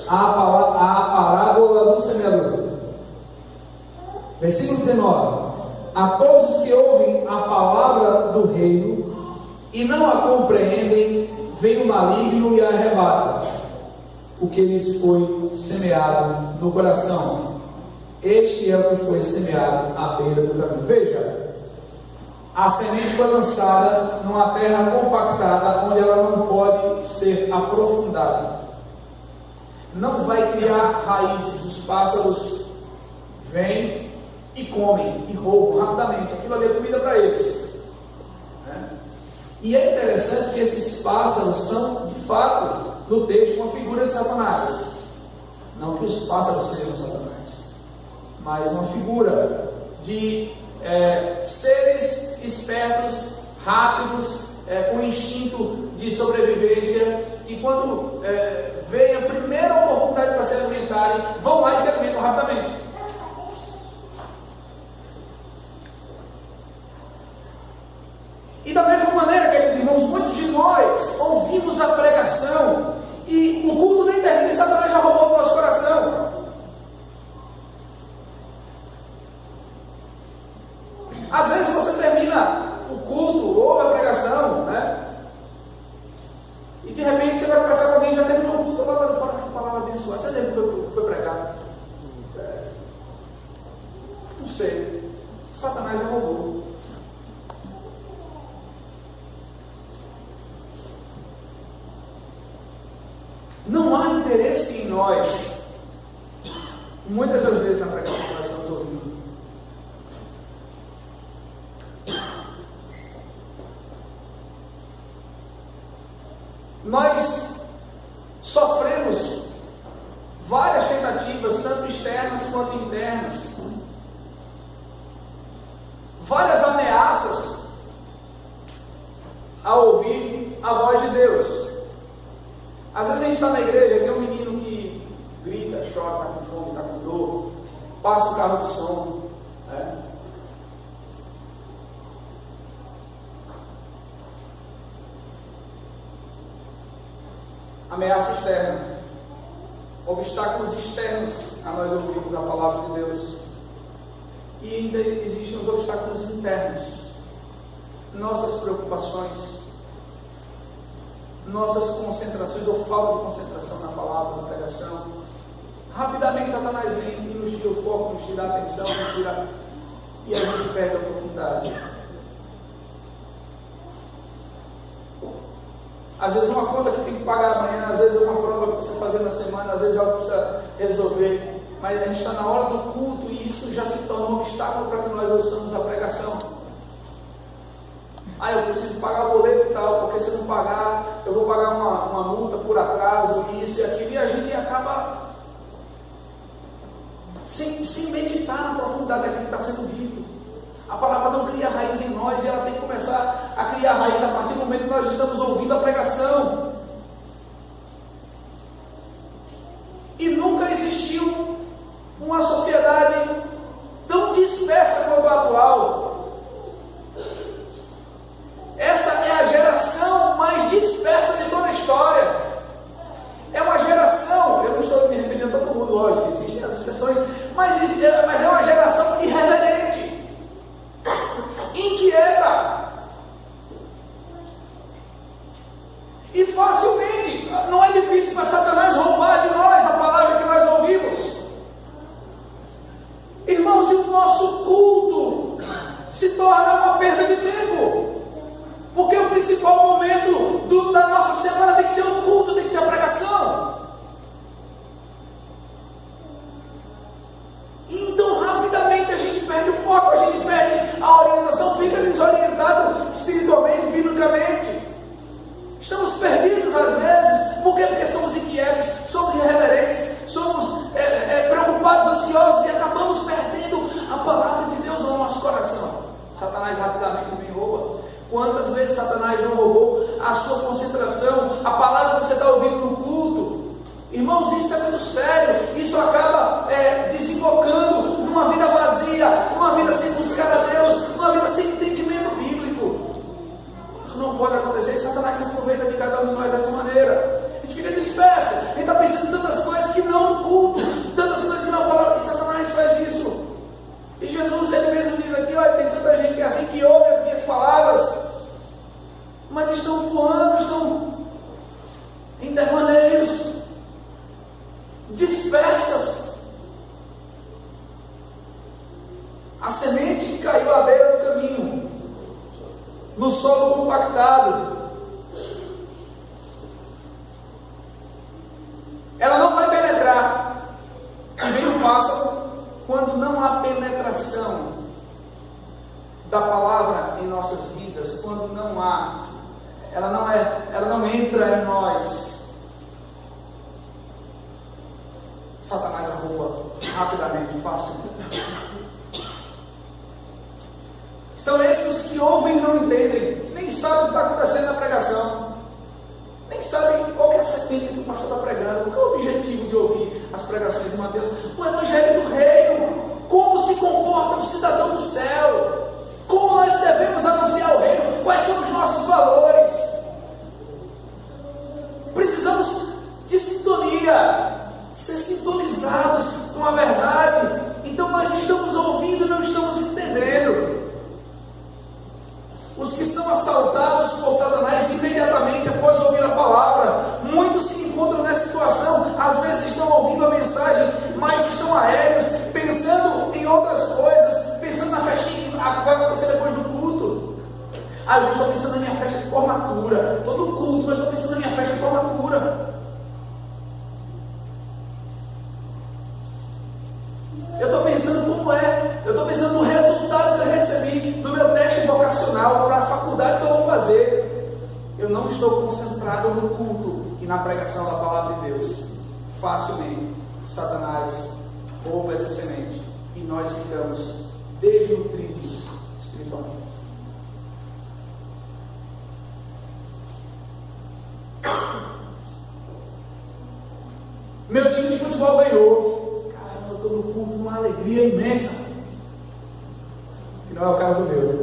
a parábola do semeador. Versículo 19: a todos os que ouvem a palavra do reino e não a compreendem, vem o maligno e a arrebata o que lhes foi semeado no coração. Este é o que foi semeado à beira do caminho. Veja, a semente foi lançada numa terra compactada, onde ela não pode ser aprofundada. Não vai criar raízes. Os pássaros vêm e comem e roubam rapidamente. Aquilo ali é comida para eles, né? E é interessante que esses pássaros são, de fato, no texto, uma figura de Satanás. Não que os pássaros sejam Satanás, mas uma figura de seres espertos, rápidos, com instinto de sobrevivência, e quando vem a primeira oportunidade para se alimentarem, vão lá e se alimentam rapidamente. E da mesma maneira, queridos irmãos, muitos de nós ouvimos a pregação e o culto nem termina e Satanás já roubou do nosso coração. Às vezes você termina o culto, ouve a pregação, né? E de repente você vai conversar com alguém, já terminou o culto, lá fora, que palavra abençoada. Você lembra que foi pregado? Não sei. Satanás já roubou. Não há interesse em nós, muitas das vezes, na pregação que nós estamos ouvindo. Nós sofremos várias tentativas, tanto externas quanto internas, várias ameaças a ouvir a voz de Deus. Às vezes a gente está na igreja, tem um menino que grita, chora, está com fome, está com dor, passa o carro do som, né? Ameaça externa, obstáculos externos a nós ouvirmos a palavra de Deus. E ainda existem os obstáculos internos, nossas preocupações, nossas concentrações ou falta de concentração na palavra, na pregação. Rapidamente Satanás vem e nos tira o foco, nos tira a atenção, e a gente perde a oportunidade. Às vezes uma conta que tem que pagar amanhã, às vezes é uma prova que precisa fazer na semana, às vezes ela precisa resolver, mas a gente está na hora do culto e isso já se torna um obstáculo para que nós ouçamos a pregação. Eu preciso pagar o boleto e tal, porque se eu não pagar, eu vou pagar uma multa por atraso, isso e aquilo, e a gente acaba sem meditar na profundidade daquilo que está sendo dito. A palavra não cria raiz em nós, e ela tem que começar a criar raiz a partir do momento que nós estamos ouvindo a pregação. E nunca existiu uma sociedade tão dispersa quanto a atual. Essa é a geração mais dispersa de toda a história. É uma geração, eu não estou me referindo a todo mundo, lógico, existem as exceções, mas é uma geração irreverente, inquieta, e facilmente, não é difícil para Satanás roubar de nós a palavra que nós ouvimos. Irmãos, e o nosso culto se torna uma perda de tempo, porque o principal momento da nossa semana tem que ser o culto, tem que ser a pregação. E então rapidamente a gente perde o foco, a gente perde a orientação, fica desorientado espiritualmente, biblicamente. Estamos perdidos às vezes, porque somos inquietos, somos irreverentes, somos preocupados, ansiosos, e acabamos perdendo a palavra de Deus no nosso coração. Satanás rapidamente me rouba. Quantas vezes Satanás não roubou a sua concentração, a palavra que você está ouvindo no culto? Irmãos, isso é muito sério. Isso acaba desembocando numa vida vazia, numa vida sem buscar a Deus, numa vida sem entendimento bíblico. Isso não pode acontecer. Satanás se aproveita de cada um de nós dessa maneira. A gente fica disperso, a gente está pensando em tantas coisas que não no culto, tantas coisas que não falam, e Satanás faz isso. E Jesus, ele mesmo diz aqui, olha, tem tanta gente que é assim, que ouve as minhas palavras, mas estão voando, estão em devaneios, dispersas. A semente que caiu à beira do caminho, no solo compactado, ela não vai penetrar. E vem o pássaro. Quando não há penetração da palavra em nossas vidas, quando não há, ela não entra em nós, Satanás a rouba rapidamente, facilmente. São esses os que ouvem e não entendem, nem sabem o que está acontecendo na pregação, nem sabem qual é a sequência que o pastor está pregando, qual é o objetivo de ouvir as pregações de Mateus, o Evangelho do Reino, como se comporta um cidadão do céu, como nós devemos anunciar o reino, quais são os nossos valores. Precisamos de sintonia, ser sintonizados com a verdade. Então nós estamos ouvindo e não estamos entendendo. Os que são assaltados por Satanás imediatamente após ouvir a palavra, muitos se encontram nessa situação, às vezes estão ouvindo a mensagem, mas estão aéreos, pensando em outras coisas, pensando na festinha que vai acontecer depois do culto. Eu estou pensando na minha festa de formatura, estou no culto, mas estou pensando na minha festa de formatura. Eu estou pensando como é, eu estou pensando no resultado que eu recebi do meu teste vocacional para a faculdade que eu vou fazer. Eu não estou concentrado no culto e na pregação da palavra de Deus. Facilmente Satanás rouba essa semente e nós ficamos desnutridos espiritualmente. Meu time de futebol ganhou. Caramba, eu estou no culto numa alegria imensa. Que não é o caso do meu.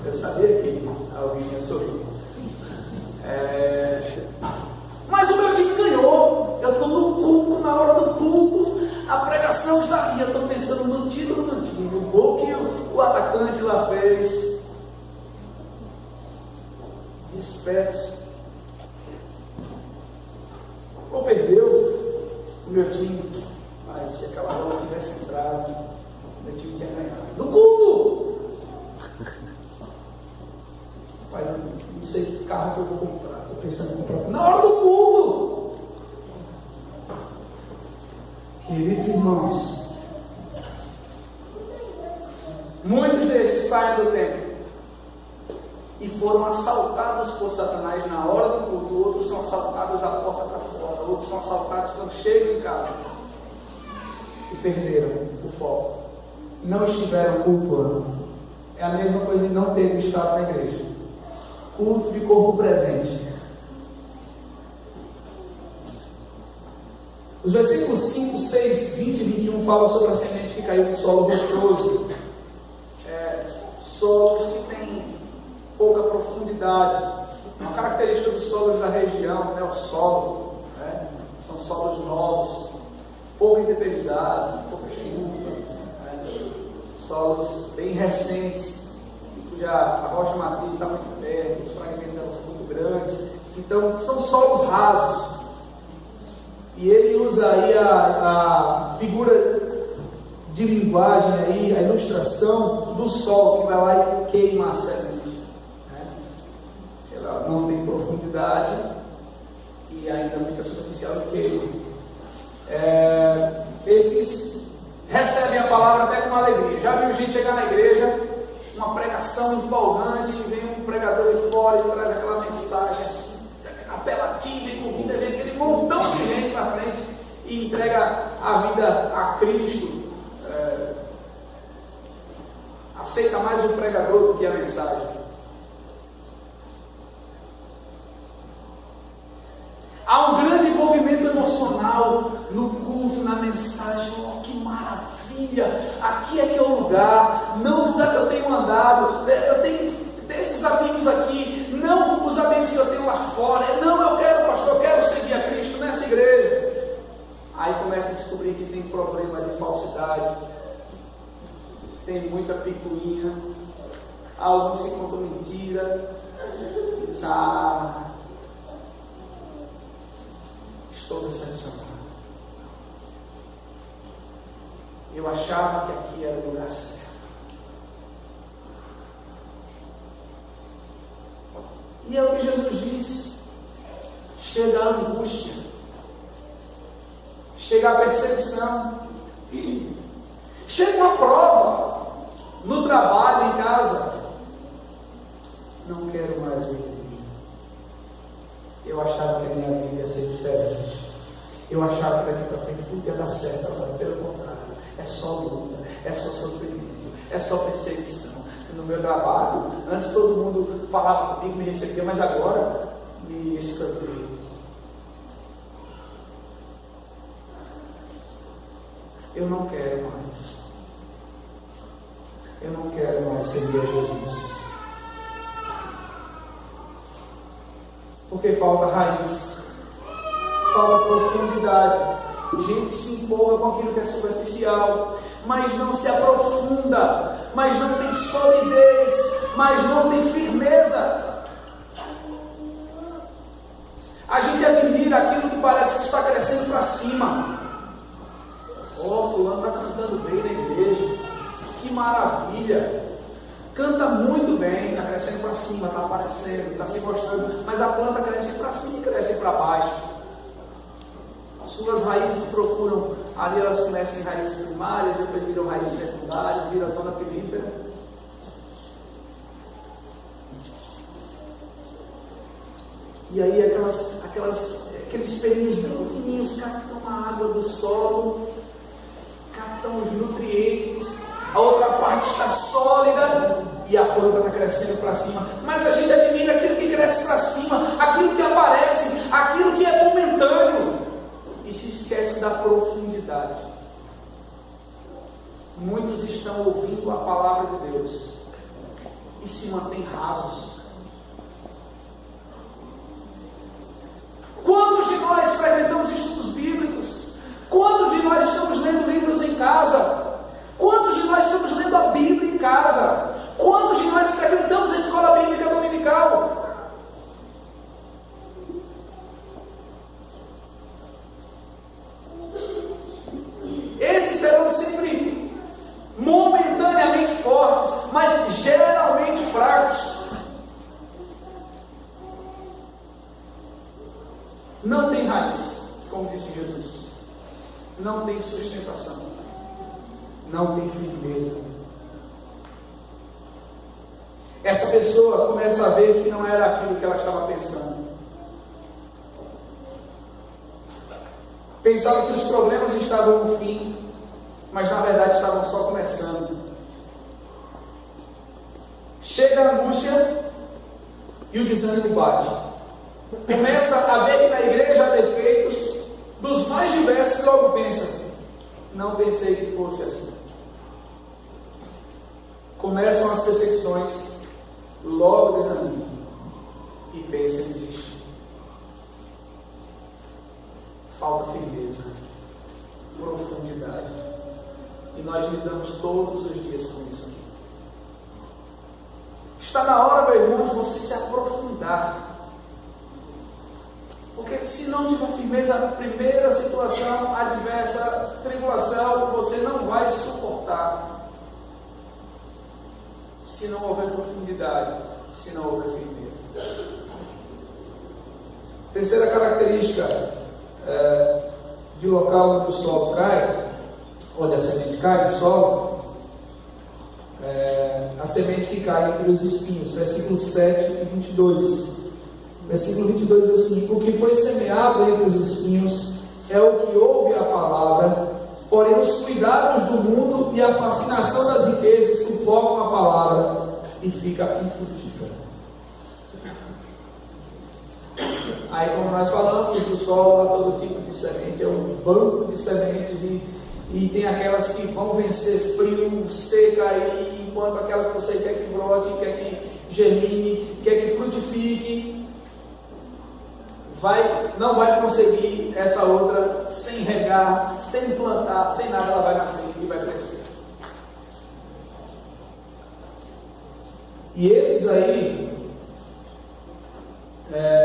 Eu sabia que alguém ia sorrir. Mas o meu time ganhou. Eu estou no culto, na hora do culto, a pregação está aí. Eu estou pensando no título do time, o gol que o atacante lá fez. Disperso. Ou perdeu o meu time. Mas se aquela bola tivesse entrado, meu time tinha ganhado. No culto! Rapaz, eu não sei que carro que eu vou comprar. Estou pensando em comprar na hora do culto. Queridos irmãos, muitos desses saem do templo e foram assaltados por Satanás na hora do culto, outros são assaltados da porta para fora, outros são assaltados quando chegam em casa e perderam o foco, não estiveram cultuando. É a mesma coisa de não ter estado na igreja, culto de corpo presente. Os versículos 5, 6, 20 e 21 falam sobre a semente que caiu no solo rochoso, solos que têm pouca profundidade. Uma característica dos solos da região, o solo, são solos novos, pouco intemperizados, pouca chuva, solos bem recentes, cuja a rocha matriz está muito perto, os fragmentos delas são muito grandes, então são solos rasos. E ele usa aí a figura de linguagem, aí, a ilustração do sol que vai lá e queima a semente. Ela não tem profundidade e ainda fica superficial e queima. Esses recebem a palavra até com alegria. Já viu gente chegar na igreja, uma pregação empolgante, e vem um pregador de fora e traz aquela mensagem assim, apelativa, e convida aquele montão de gente para frente e entrega a vida a Cristo. Aceita mais o pregador do que a mensagem. Há um grande envolvimento emocional no culto, na mensagem. Oh, que maravilha! Aqui é que é o lugar, não o lugar que eu tenho andado. Eu tenho desses amigos aqui, não os amigos que eu tenho lá fora. Não, eu quero, pastor, eu quero seguir a Cristo nessa igreja. Aí começa a descobrir que tem problema de falsidade, tem muita picuinha, alguns que contam mentira, diz, estou decepcionado. Eu achava que aqui era o lugar certo. E é o que Jesus diz: chega a angústia, chega a perseguição, chega uma prova no trabalho, em casa. Não quero mais viver. Eu achava que a minha vida ia ser diferente. Eu achava que daqui para frente tudo ia dar certo. Agora, pelo contrário, é só luta, é só sofrimento, é só perseguição. No meu trabalho, antes todo mundo falava comigo, me recebia, mas agora me escanteio. Eu não quero mais. Eu não quero mais seguir a Jesus. Porque falta raiz, falta profundidade. Gente se empolga com aquilo que é superficial, mas não se aprofunda, mas não tem solidez, mas não tem firmeza. A gente admira aquilo que parece que está crescendo para cima. Oh, fulano está cantando bem na igreja, que maravilha, canta muito bem, está crescendo para cima, está aparecendo, está se mostrando, mas a planta cresce para cima e cresce para baixo. As suas raízes procuram, ali elas começam em raízes primárias, depois viram raízes secundárias, viram a zona perífera. E aí aqueles pelinhos bem pequenininhos captam a água do solo, captam os nutrientes, a outra parte está sólida e a planta está crescendo para cima. Mas a gente admira aquilo que cresce para cima, aquilo que aparece, aquilo que é momentâneo, e se esquece da profundidade. Muitos estão ouvindo a palavra de Deus e se mantêm rasos. Quantos de nós frequentamos estudos bíblicos? Quantos de nós estamos lendo livros em casa? Quantos de nós estamos lendo a Bíblia em casa? Quantos de nós frequentamos a escola bíblica dominical? Esses serão sempre momentaneamente fortes, mas geralmente fracos. Não tem raiz, como disse Jesus. Não tem sustentação. Não tem firmeza. essa pessoa começa a ver que não era aquilo que ela estava pensando. Pensava que os problemas estavam no fim, mas na verdade estavam só começando. Chega a angústia e o desânimo bate. Começa a ver que na igreja há defeitos dos mais diversos, e logo pensa: não pensei que fosse assim. Começam as perseguições, logo desanima e pensa em desistir. Falta firmeza, profundidade, e nós lidamos todos os dias com isso aqui. Está na hora, meu irmão, de você se aprofundar. Porque se não tiver firmeza, a primeira situação adversa, tribulação, você não vai suportar. Se não houver profundidade, se não houver firmeza. Terceira característica de local onde o solo cai, onde a semente cai no solo, a semente que cai entre os espinhos, versículos 7 e 22. Versículo 22 diz assim: o que foi semeado entre os espinhos é o que ouve a palavra, porém os cuidados do mundo e a fascinação das riquezas sufocam a palavra e fica infrutífera. Aí, como nós falamos, do solo há todo tipo de semente, é um banco de sementes, e tem aquelas que vão vencer frio, seca, e enquanto aquela que você quer que brote, quer que germine, quer que frutifique, não vai conseguir essa outra sem regar, sem plantar, sem nada, ela vai nascer e vai crescer. E esses aí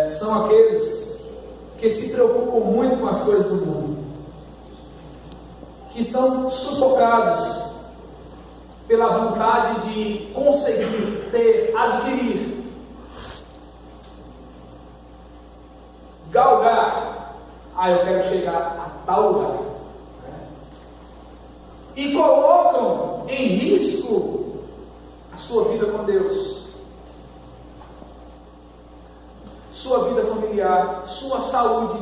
são aqueles que se preocupam muito com as coisas do mundo, que são sufocados pela vontade de conseguir, ter, adquirir, galgar. Eu quero chegar a tal lugar, e colocam em risco a sua vida com Deus, sua vida familiar, sua saúde,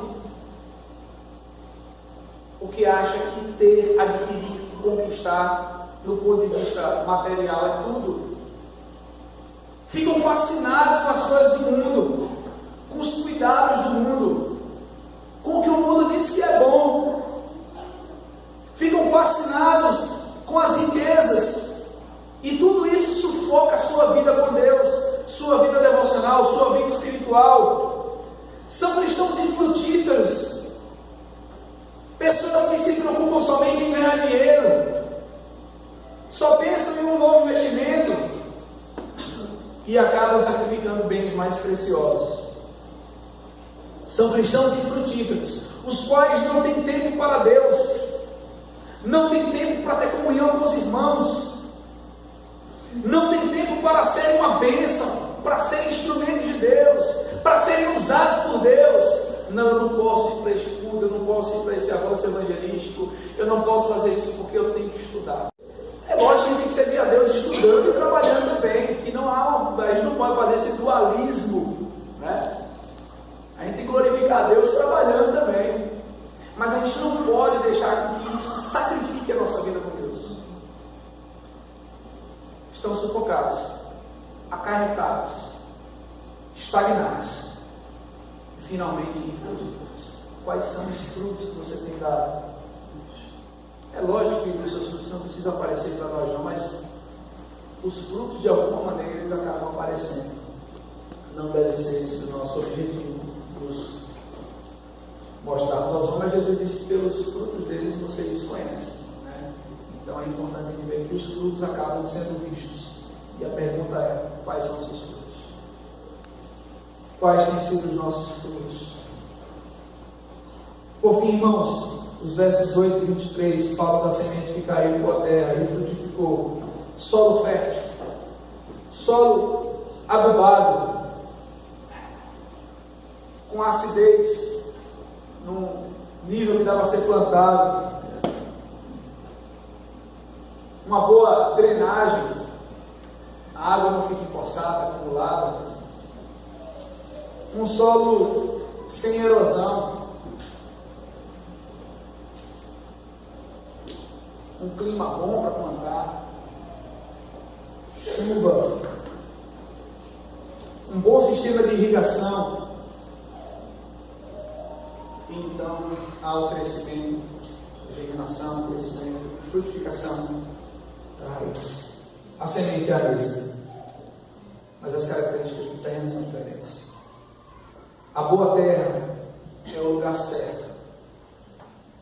porque acha que ter, adquirir, conquistar, do ponto de vista material, é tudo. Ficam fascinados com as coisas do mundo, com os cuidados do mundo, com o que o mundo diz que é bom. Ficam fascinados com as riquezas, e tudo isso sufoca a sua vida com Deus, sua vida devocional, sua vida espiritual. São cristãos infrutíferos, pessoas que se preocupam somente em ganhar dinheiro, só pensam em um novo investimento e acabam sacrificando bens mais preciosos. São cristãos infrutíferos, os quais não têm tempo para Deus, não têm tempo para ter comunhão com os irmãos, não têm tempo para serem uma bênção, para serem instrumentos de Deus, para serem usados por Deus. Não, eu não posso ir para este culto, eu não posso ir para esse avanço evangelístico, eu não posso fazer isso porque eu tenho que estudar. É lógico que a gente tem que servir a Deus estudando e trabalhando também, que a gente não pode fazer esse dualismo, né? A gente tem que glorificar a Deus trabalhando também, mas a gente não pode deixar que isso sacrifique a nossa vida com Deus. Estão sufocados, acarretados, estagnados e finalmente infrutíferos. Quais são os frutos que você tem dado? É lógico que os seus frutos não precisam aparecer para nós não, mas os frutos de alguma maneira eles acabam aparecendo. Não deve ser esse o nosso objetivo, nos mostrar aos homens. Jesus disse: pelos frutos deles vocês os conhecem, né? Então é importante ver que os frutos acabam sendo vistos, e a pergunta é: quais são os seus frutos? Quais têm sido os nossos frutos? Por fim, irmãos, os versos 8 e 23 falam da semente que caiu por a terra e frutificou. Solo fértil, solo adubado, com acidez, num nível que dava a ser plantado, uma boa drenagem, a a água não fica empoçada, acumulada, um solo sem erosão, um clima bom para plantar, chuva, um bom sistema de irrigação, e então há o crescimento, germinação, crescimento, frutificação da raiz. A semente é a mesma, mas as características do terreno são diferentes. A boa terra é o lugar certo.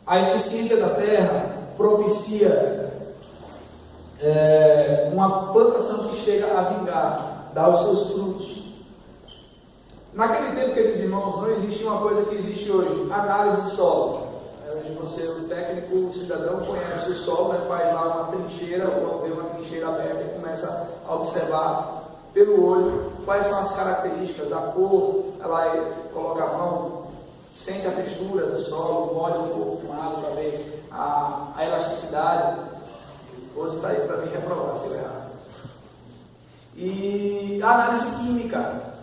A eficiência da terra propicia uma plantação que chega a vingar, dá os seus frutos. Naquele tempo, queridos irmãos, não existia uma coisa que existe hoje, análise do solo. Hoje você, o técnico, o cidadão conhece o solo, faz lá uma trincheira, ou vê uma trincheira aberta e começa a observar pelo olho quais são as características da cor. Ela coloca a mão, sente a textura do solo, molha um pouco com água para ver a elasticidade. Você está aí para me reprovar se eu errar. E a análise química,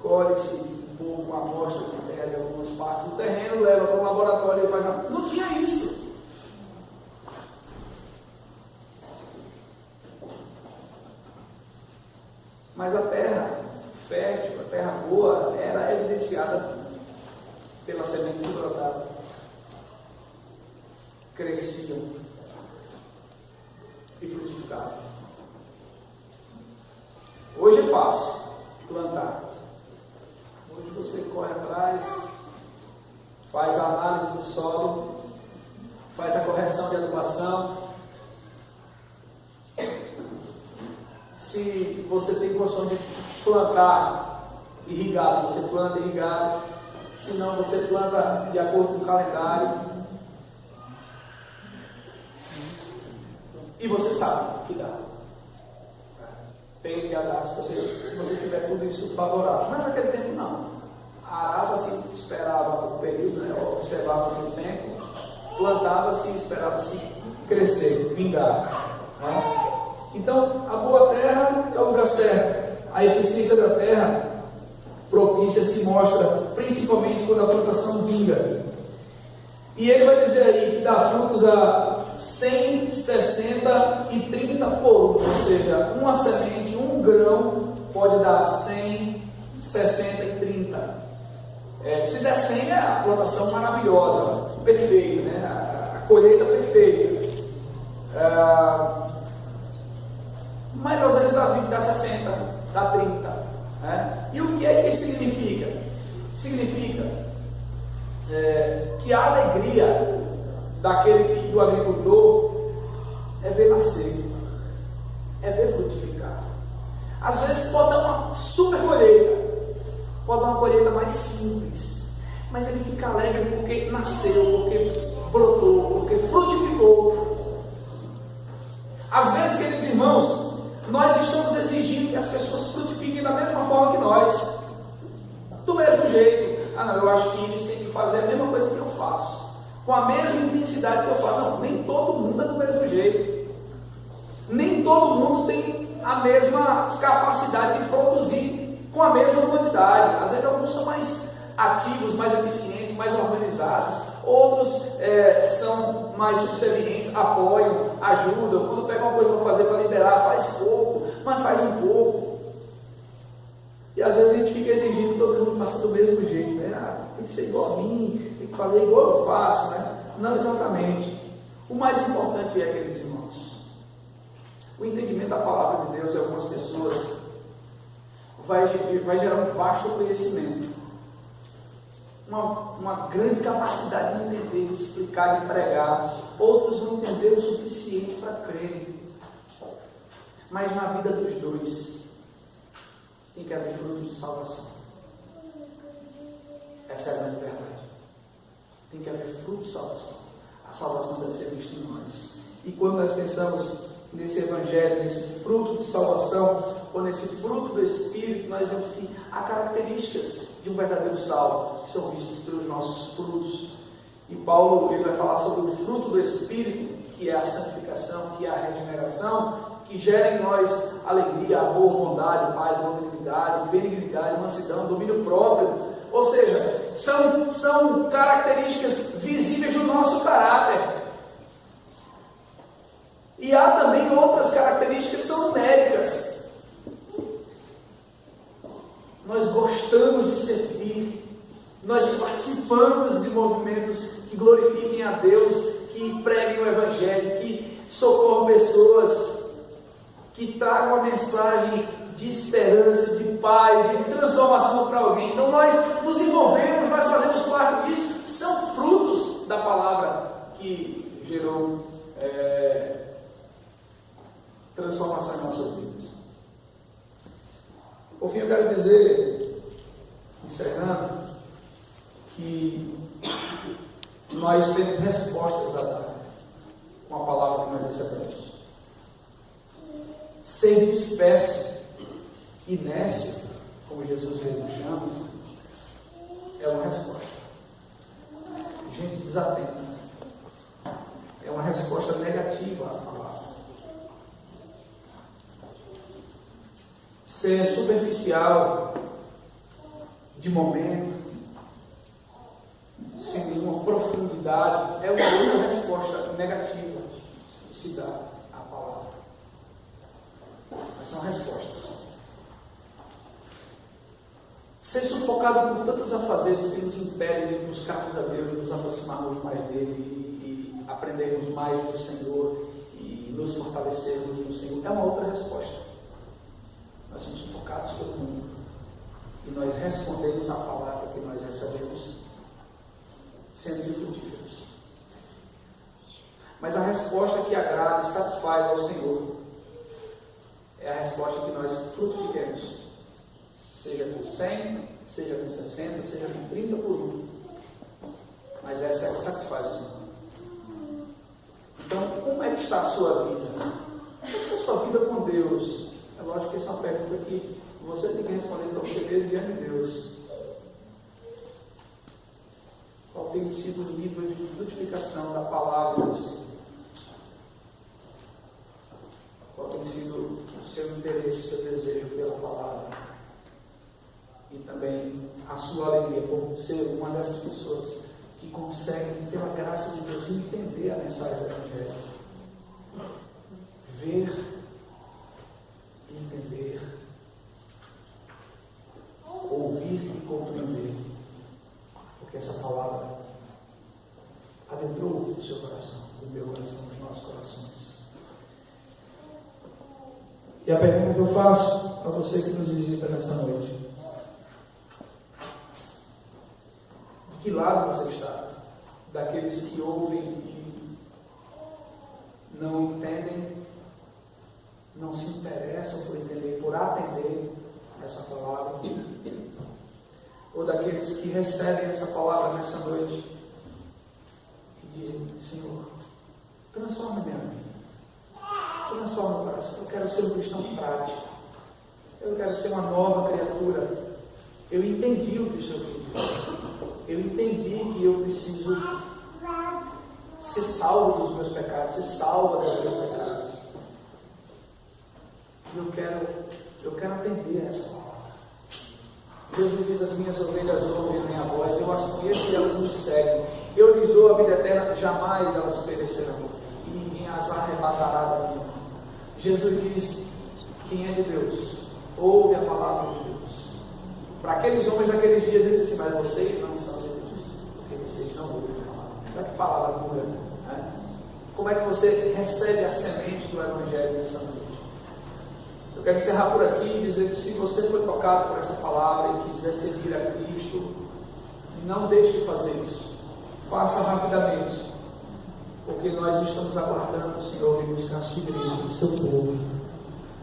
colhe-se um pouco uma amostra de terra de algumas partes do terreno, leva para o laboratório e faz a... Não tinha isso. Mas a terra fértil, a terra boa, era evidenciada pela semente que brotava. Cresciam e frutificavam. Hoje é fácil plantar. Hoje você corre atrás, faz a análise do solo, faz a correção de adubação. Se você tem condição de plantar irrigado, você planta irrigado. Se não, você planta de acordo com o calendário. E você sabe que dá. Tem que dar se você tiver tudo isso favorável. Mas naquele tempo não. Arava-se, esperava o período, observava-se o tempo, plantava-se e esperava-se crescer, vingar. Então, a boa terra é o lugar certo. A eficiência da terra propícia se mostra principalmente quando a plantação vinga. E ele vai dizer aí que dá frutos a 100, 60 e 30 por um, ou seja, uma semente, um grão pode dar 100, 60 e 30. Se der 100 é a plantação maravilhosa, perfeita, a colheita perfeita. Mas às vezes dá 60, dá 30. E o que é que significa? Significa que a alegria do agricultor é ver nascer, é ver frutificar. Às vezes pode dar uma super colheita, pode dar uma colheita mais simples, mas ele fica alegre porque nasceu, porque brotou, porque frutificou. Às vezes, queridos irmãos, nós estamos exigindo que as pessoas frutifiquem da mesma forma que nós, do mesmo jeito. Não, eu acho que eles têm que fazer a mesma coisa que eu faço, com a mesma intensidade que eu faço. Não, nem todo mundo é do mesmo jeito, nem todo mundo tem a mesma capacidade de produzir com a mesma quantidade. Às vezes alguns são mais ativos, mais eficientes, mais organizados, outros são mais subservientes, apoiam, ajudam. Quando pega uma coisa para fazer, para liderar, faz pouco, mas faz um pouco. E às vezes a gente fica exigindo que todo mundo faça do mesmo jeito, tem que ser igual a mim, tem que fazer igual eu faço, Não exatamente. O mais importante é, queridos irmãos, o entendimento da palavra de Deus em algumas pessoas vai gerar um vasto conhecimento, uma grande capacidade de entender, de explicar, de pregar. Outros não entenderam o suficiente para crer. Mas na vida dos dois tem que haver frutos de salvação. Essa é a grande verdade. Tem que haver fruto de salvação. A salvação deve ser vista em nós. E quando nós pensamos nesse evangelho, nesse fruto de salvação, ou nesse fruto do Espírito, nós vemos que há características de um verdadeiro salvo, que são vistas pelos nossos frutos. E Paulo ele vai falar sobre o fruto do Espírito, que é a santificação, que é a regeneração, que gera em nós alegria, amor, bondade, paz, longanimidade, benignidade, mansidão, domínio próprio. Ou seja, são características visíveis do nosso caráter. E há também outras características que são numéricas. Nós gostamos de servir, nós participamos de movimentos que glorifiquem a Deus, que preguem o Evangelho, que socorram pessoas, que tragam a mensagem de esperança, de paz e de transformação para alguém. Então nós nos envolvemos, nós fazemos parte disso, são frutos da palavra que gerou transformação em nossas vidas. Por fim, eu quero dizer, encerrando, que nós temos respostas a dar com a palavra que nós recebemos. Ser disperso, inércio, como Jesus mesmo chama, é uma resposta. Gente desatenta. É uma resposta negativa à palavra. Ser superficial, de momento, sem nenhuma profundidade, é uma outra resposta negativa que se dá à palavra. Mas são respostas. Ser sufocado por tantos afazeres que nos impedem de buscarmos a Deus, de nos aproximarmos mais dele e aprendermos mais do Senhor e nos fortalecermos no Senhor, é uma outra resposta. Nós somos sufocados pelo mundo e nós respondemos à palavra que nós recebemos sendo frutíferos. Mas a resposta que agrada e satisfaz ao Senhor é a resposta que nós frutifiquemos, seja por 100, seja por 60, seja por 30 por 1. Mas essa é a que satisfaz o Senhor. Então, como é que está a sua vida? Como é que está a sua vida com Deus? É lógico que essa é uma pergunta que você tem que responder para você mesmo diante de Deus. Qual tem sido o nível de frutificação da palavra do Senhor? Qual tem sido o seu interesse, o seu desejo pela palavra? E também a sua alegria por ser uma dessas pessoas que conseguem, pela graça de Deus, entender a mensagem do Evangelho. Ver, entender, ouvir e compreender. Porque essa palavra adentrou o seu coração, o meu coração, os nossos corações. E a pergunta que eu faço a você que nos visita nessa noite: de que lado você está? Daqueles que ouvem e não entendem, não se interessam por entender, por atender essa palavra? Ou daqueles que recebem essa palavra nessa noite e dizem: Senhor, transforma minha vida, transforma o coração, eu quero ser um cristão prático, eu quero ser uma nova criatura, eu entendi o que o Senhor pediu, eu entendi que eu preciso ser salvo dos meus pecados, ser salva dos meus pecados, eu quero atender a essa palavra. Deus me diz: as minhas ovelhas ouvem a minha voz, eu as conheço e elas me seguem, eu lhes dou a vida eterna, jamais elas perecerão, e ninguém as arrebatará da minha mão. Jesus diz: quem é de Deus, ouve a palavra de Deus. Para aqueles homens daqueles dias, ele disse: mas vocês não são de Deus, porque vocês não ouvem a palavra. Olha que palavra pura, né? Como é que você recebe a semente do Evangelho nessa noite? Eu quero encerrar por aqui e dizer que se você foi tocado por essa palavra e quiser seguir a Cristo, não deixe de fazer isso. Faça rapidamente, porque nós estamos aguardando o Senhor vir buscar a sua igreja, o seu povo.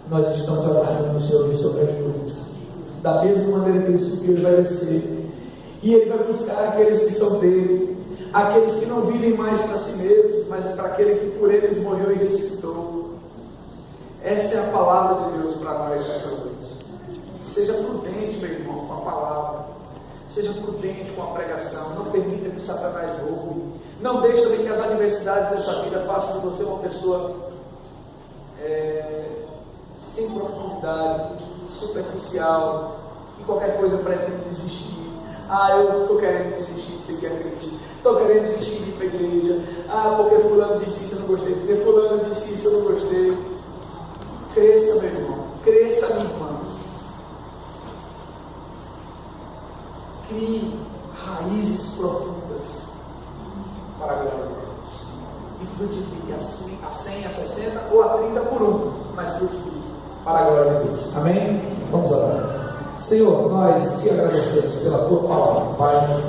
Nós estamos aguardando o Senhor vir sobre as nuvens. Da mesma maneira que ele subiu, ele vai descer. E ele vai buscar aqueles que são dele, aqueles que não vivem mais para si mesmos, mas é para aquele que por eles morreu e ressuscitou. Essa é a palavra de Deus para nós nessa noite. Seja prudente, meu irmão, com a palavra. Seja prudente com a pregação. Não permita que Satanás roube. Não deixe também que as adversidades dessa vida façam de você uma pessoa sem profundidade, superficial, que qualquer coisa pretende desistir. Eu estou querendo desistir de seguir a Cristo, estou querendo desistir de ir para a igreja, porque fulano disse isso eu não gostei, porque fulano disse isso eu não gostei. Cresça, meu irmão, cresça, minha irmã. Crie raízes profundas para a glória de Deus e frutifique a 100, a 60 ou a 30 por um, mas frutifique para a glória de Deus. Amém? Vamos orar. Senhor, nós te agradecemos pela tua palavra, Pai,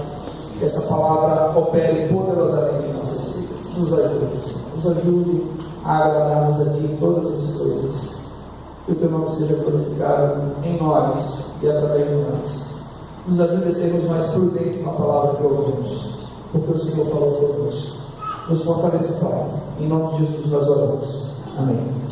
que essa palavra opere poderosamente em nossas vidas. Nos ajude, Senhor. Nos ajude a agradarmos a Ti em todas as coisas. Que o Teu nome seja glorificado em nós e através de nós. Nos ajude a sermos mais prudentes na palavra que ouvimos, porque o Senhor falou conosco. Nos fortaleça, Pai. Em nome de Jesus nós oramos. Amém.